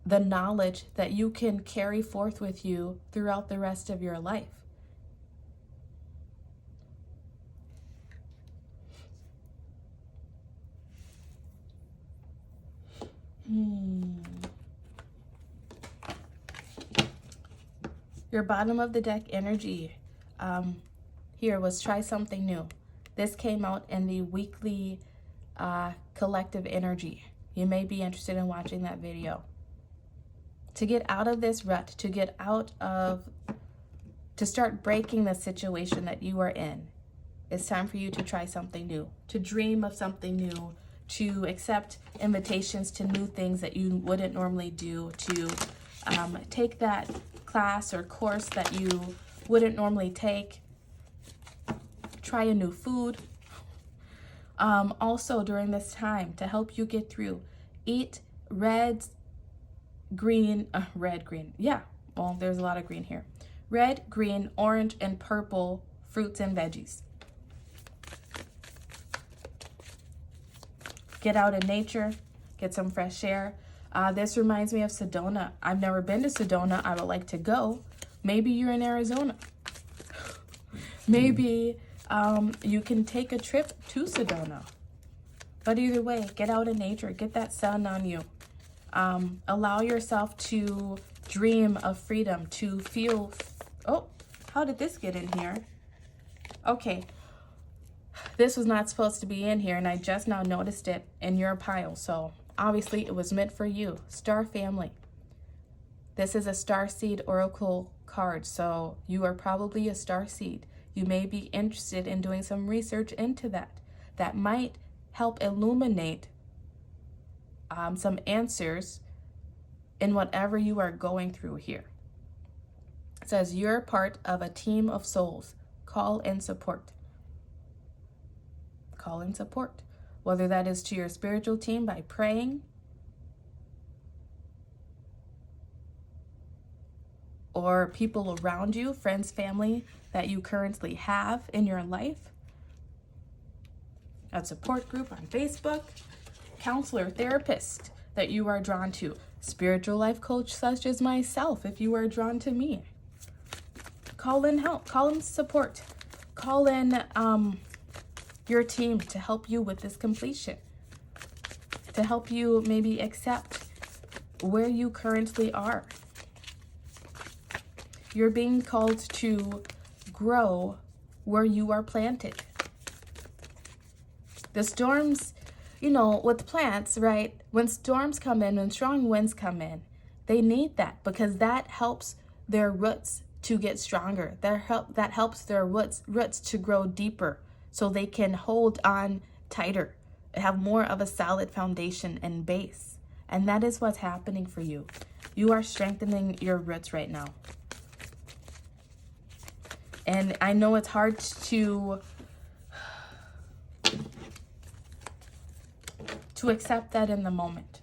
the knowledge that you can carry forth with you throughout the rest of your life. Your bottom of the deck energy here was try something new. This came out in the weekly collective energy. You may be interested in watching that video. To get out of this rut, to start breaking the situation that you are in, it's time for you to try something new, to dream of something new, to accept invitations to new things that you wouldn't normally do, to take that class or course that you wouldn't normally take, try a new food. Also during this time, to help you get through, eat red, green, yeah, well, there's a lot of green here. Red, green, orange, and purple fruits and veggies. Get out in nature, get some fresh air. This reminds me of Sedona. I've never been to Sedona. I would like to go. Maybe you're in Arizona. Maybe you can take a trip to Sedona. But either way, get out in nature. Get that sun on you. Allow yourself to dream of freedom, to feel... Oh, how did this get in here? Okay. This was not supposed to be in here, and I just now noticed it in your pile. So obviously it was meant for you. Star family. This is a star seed oracle card, so you are probably a star seed. You may be interested in doing some research into that. That might help illuminate some answers in whatever you are going through here. It says you're part of a team of souls. Call and support. Call and support. Whether that is to your spiritual team by praying, or people around you, friends, family that you currently have in your life, a support group on Facebook, counselor, therapist that you are drawn to, spiritual life coach such as myself if you are drawn to me. Call in help, call in support, call in your team to help you with this completion, to help you maybe accept where you currently are. You're being called to grow where you are planted. The storms, you know, with plants, right? When storms come in, when strong winds come in, they need that because that helps their roots to get stronger. That helps their roots to grow deeper so they can hold on tighter, have more of a solid foundation and base. And that is what's happening for you. You are strengthening your roots right now. And I know it's hard to accept that in the moment.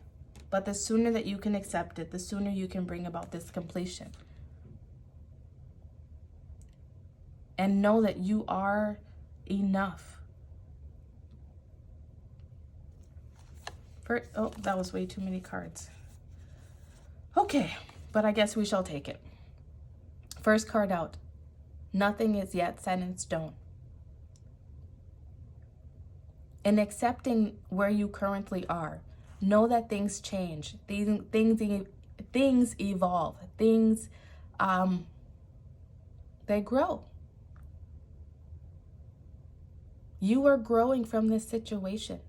But the sooner that you can accept it, the sooner you can bring about this completion. And know that you are enough. Oh, that was way too many cards. Okay, but I guess we shall take it. First card out. Nothing is yet set in stone. In accepting where you currently are, Know that things change. Things evolve. Things, they grow. You are growing from this situation.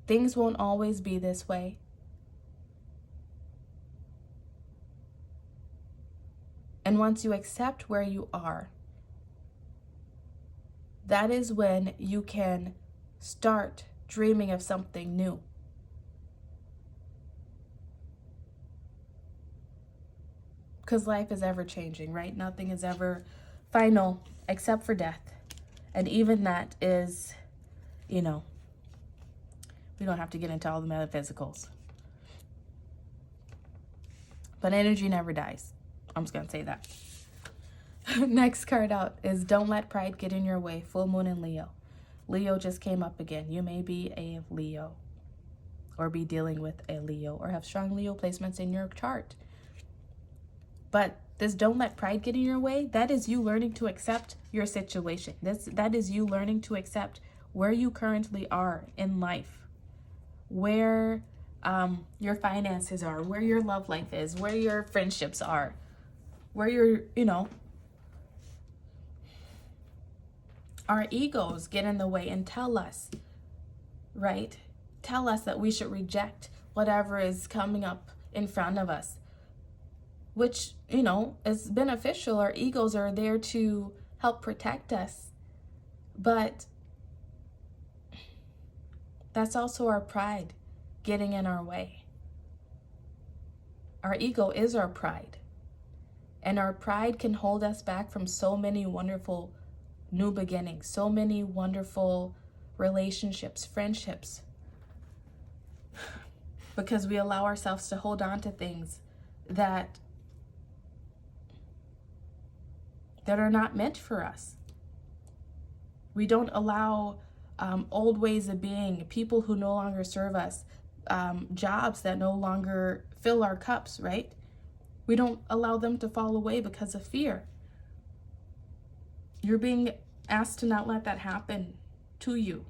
Things won't always be this way. And once you accept where you are, that is when you can start dreaming of something new. Because life is ever changing, right? Nothing is ever final except for death. And even that is, we don't have to get into all the metaphysicals. But energy never dies. I'm just going to say that. Next card out is Don't Let Pride Get in Your Way, Full Moon in Leo. Leo just came up again. You may be a Leo or be dealing with a Leo or have strong Leo placements in your chart. But this don't let pride get in your way, that is you learning to accept your situation. That is you learning to accept where you currently are in life, where your finances are, where your love life is, where your friendships are, where your, our egos get in the way and tell us, right? Tell us that we should reject whatever is coming up in front of us, which, is beneficial. Our egos are there to help protect us. But that's also our pride getting in our way. Our ego is our pride. And our pride can hold us back from so many wonderful new beginnings, so many wonderful relationships, friendships. Because we allow ourselves to hold on to things that are not meant for us. We don't allow old ways of being, people who no longer serve us, jobs that no longer fill our cups, right? We don't allow them to fall away because of fear. You're being asked to not let that happen to you.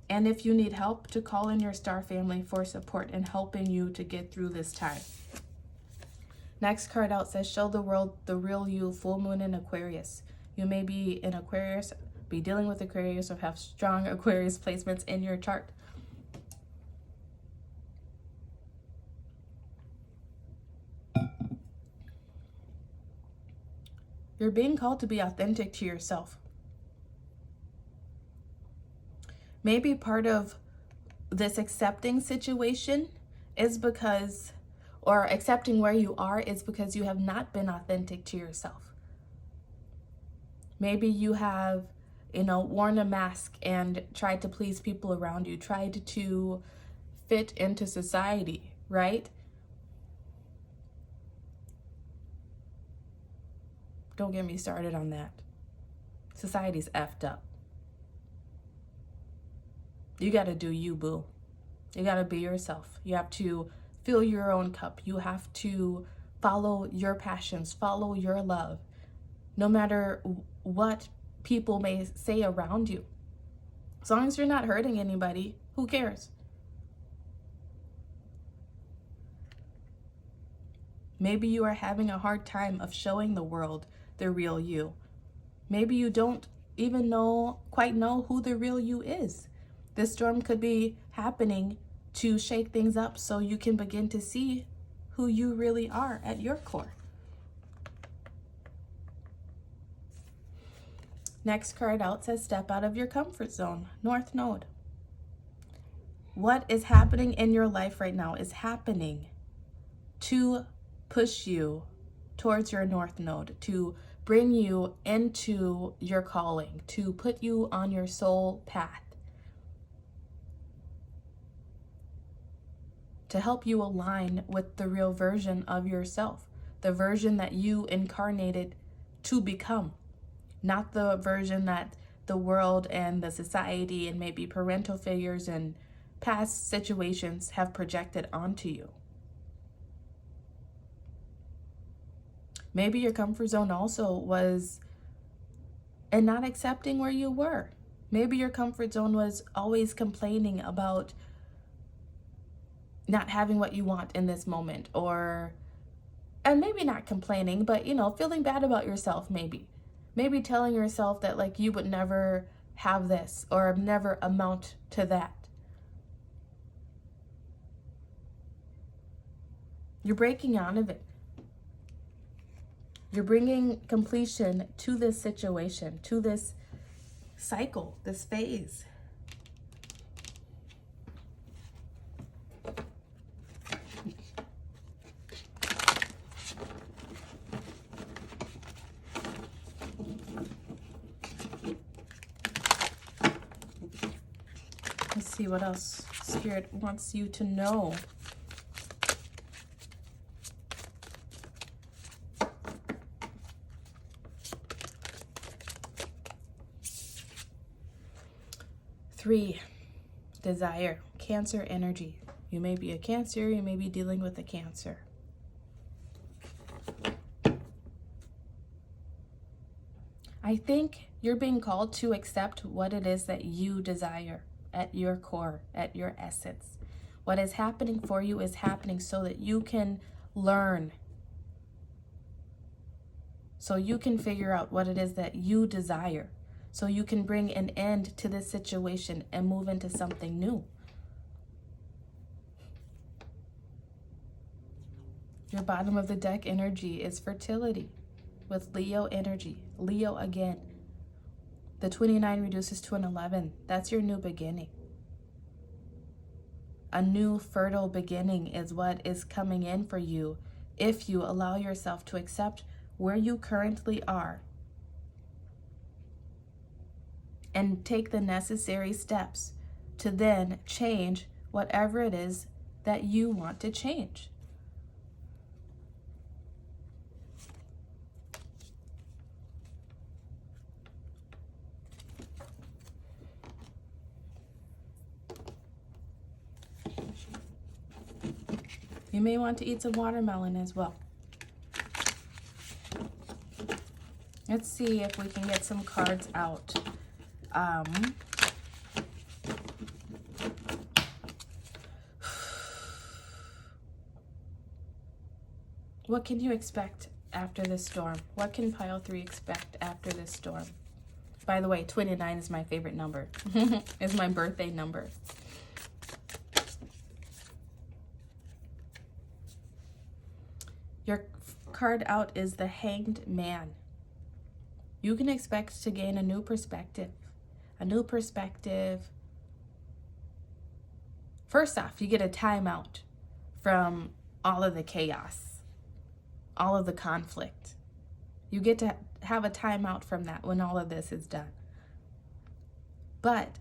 And if you need help, to call in your star family for support in helping you to get through this time. Next card out says, Show the world the real you, full moon in Aquarius. You may be in Aquarius, be dealing with Aquarius, or have strong Aquarius placements in your chart. You're being called to be authentic to yourself. Maybe part of this accepting situation is because, or accepting where you are is because you have not been authentic to yourself. Maybe you have, worn a mask and tried to please people around you, tried to fit into society, right? Don't get me started on that. Society's effed up. You got to do you, boo. You got to be yourself. You have to fill your own cup. You have to follow your passions, follow your love, no matter what people may say around you. As long as you're not hurting anybody, who cares? Maybe you are having a hard time of showing the world the real you. Maybe you don't even quite know who the real you is. This storm could be happening to shake things up so you can begin to see who you really are at your core. Next card out says, Step out of your comfort zone, North Node. What is happening in your life right now is happening to push you towards your North Node, to bring you into your calling, to put you on your soul path, to help you align with the real version of yourself, the version that you incarnated to become, not the version that the world and the society and maybe parental figures and past situations have projected onto you. Maybe your comfort zone also was in not accepting where you were. Maybe your comfort zone was always complaining about not having what you want in this moment, and maybe not complaining, but feeling bad about yourself, maybe telling yourself that like you would never have this or never amount to that. You're breaking out of it. You're bringing completion to this situation, to this cycle, this phase. Let's see what else Spirit wants you to know. Three, desire, Cancer energy. You may be a Cancer, you may be dealing with a Cancer. I think you're being called to accept what it is that you desire at your core, at your essence. What is happening for you is happening so that you can learn, so you can figure out what it is that you desire, so you can bring an end to this situation and move into something new. Your bottom of the deck energy is fertility with Leo energy. Leo again. The 29 reduces to an 11. That's your new beginning. A new fertile beginning is what is coming in for you if you allow yourself to accept where you currently are and take the necessary steps to then change whatever it is that you want to change. You may want to eat some watermelon as well. Let's see if we can get some cards out. What can you expect after this storm? What can pile 3 expect after this storm? By the way, 29 is my favorite number. It's my birthday number. Your card out is the Hanged Man. You can expect to gain a new perspective. A new perspective. First off, you get a timeout from all of the chaos, all of the conflict. You get to have a timeout from that when all of this is done. But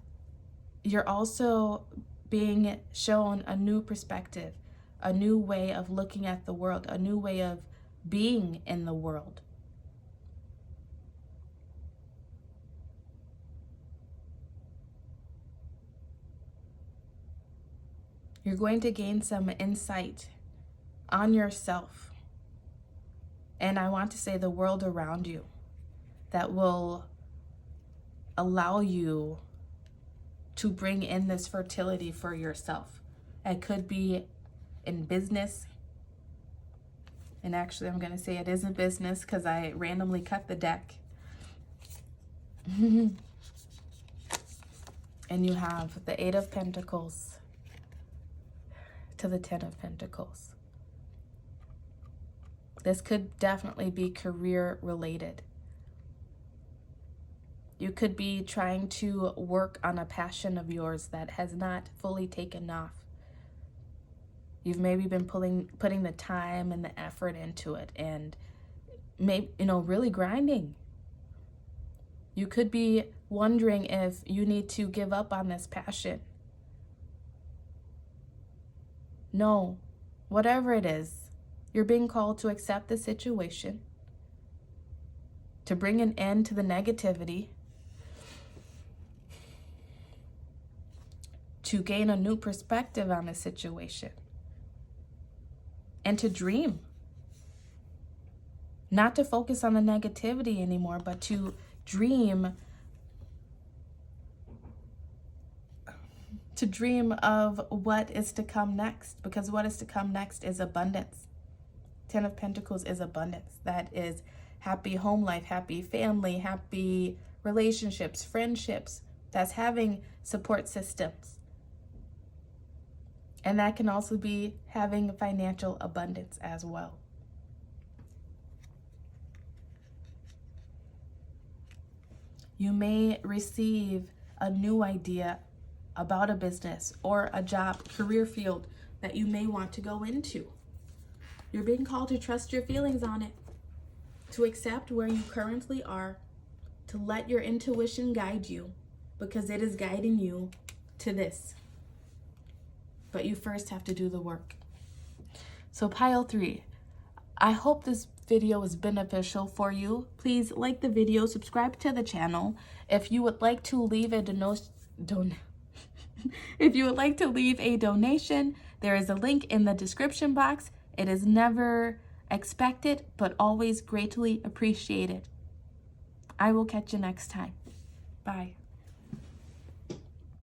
you're also being shown a new perspective, a new way of looking at the world, a new way of being in the world. You're going to gain some insight on yourself, and I want to say the world around you, that will allow you to bring in this fertility for yourself. It could be in business, and actually I'm going to say it is in business because I randomly cut the deck. And you have the 8 of Pentacles to the 10 of Pentacles. This could definitely be career related. You could be trying to work on a passion of yours that has not fully taken off. You've maybe been putting the time and the effort into it, and maybe, really grinding. You could be wondering if you need to give up on this passion. No, whatever it is, you're being called to accept the situation, to bring an end to the negativity, to gain a new perspective on the situation, and to dream. Not to focus on the negativity anymore, but to dream to dream of what is to come next, because what is to come next is abundance. 10 of Pentacles is abundance. That is happy home life, happy family, happy relationships, friendships. That's having support systems. And that can also be having financial abundance as well. You may receive a new idea about a business or a job, career field that you may want to go into. You're being called to trust your feelings on it, to accept where you currently are, to let your intuition guide you, because it is guiding you to this. But you first have to do the work. So pile 3, I hope this video was beneficial for you. Please like the video, subscribe to the channel. If you would like to leave a if you would like to leave a donation, there is a link in the description box. It is never expected, but always greatly appreciated. I will catch you next time. Bye.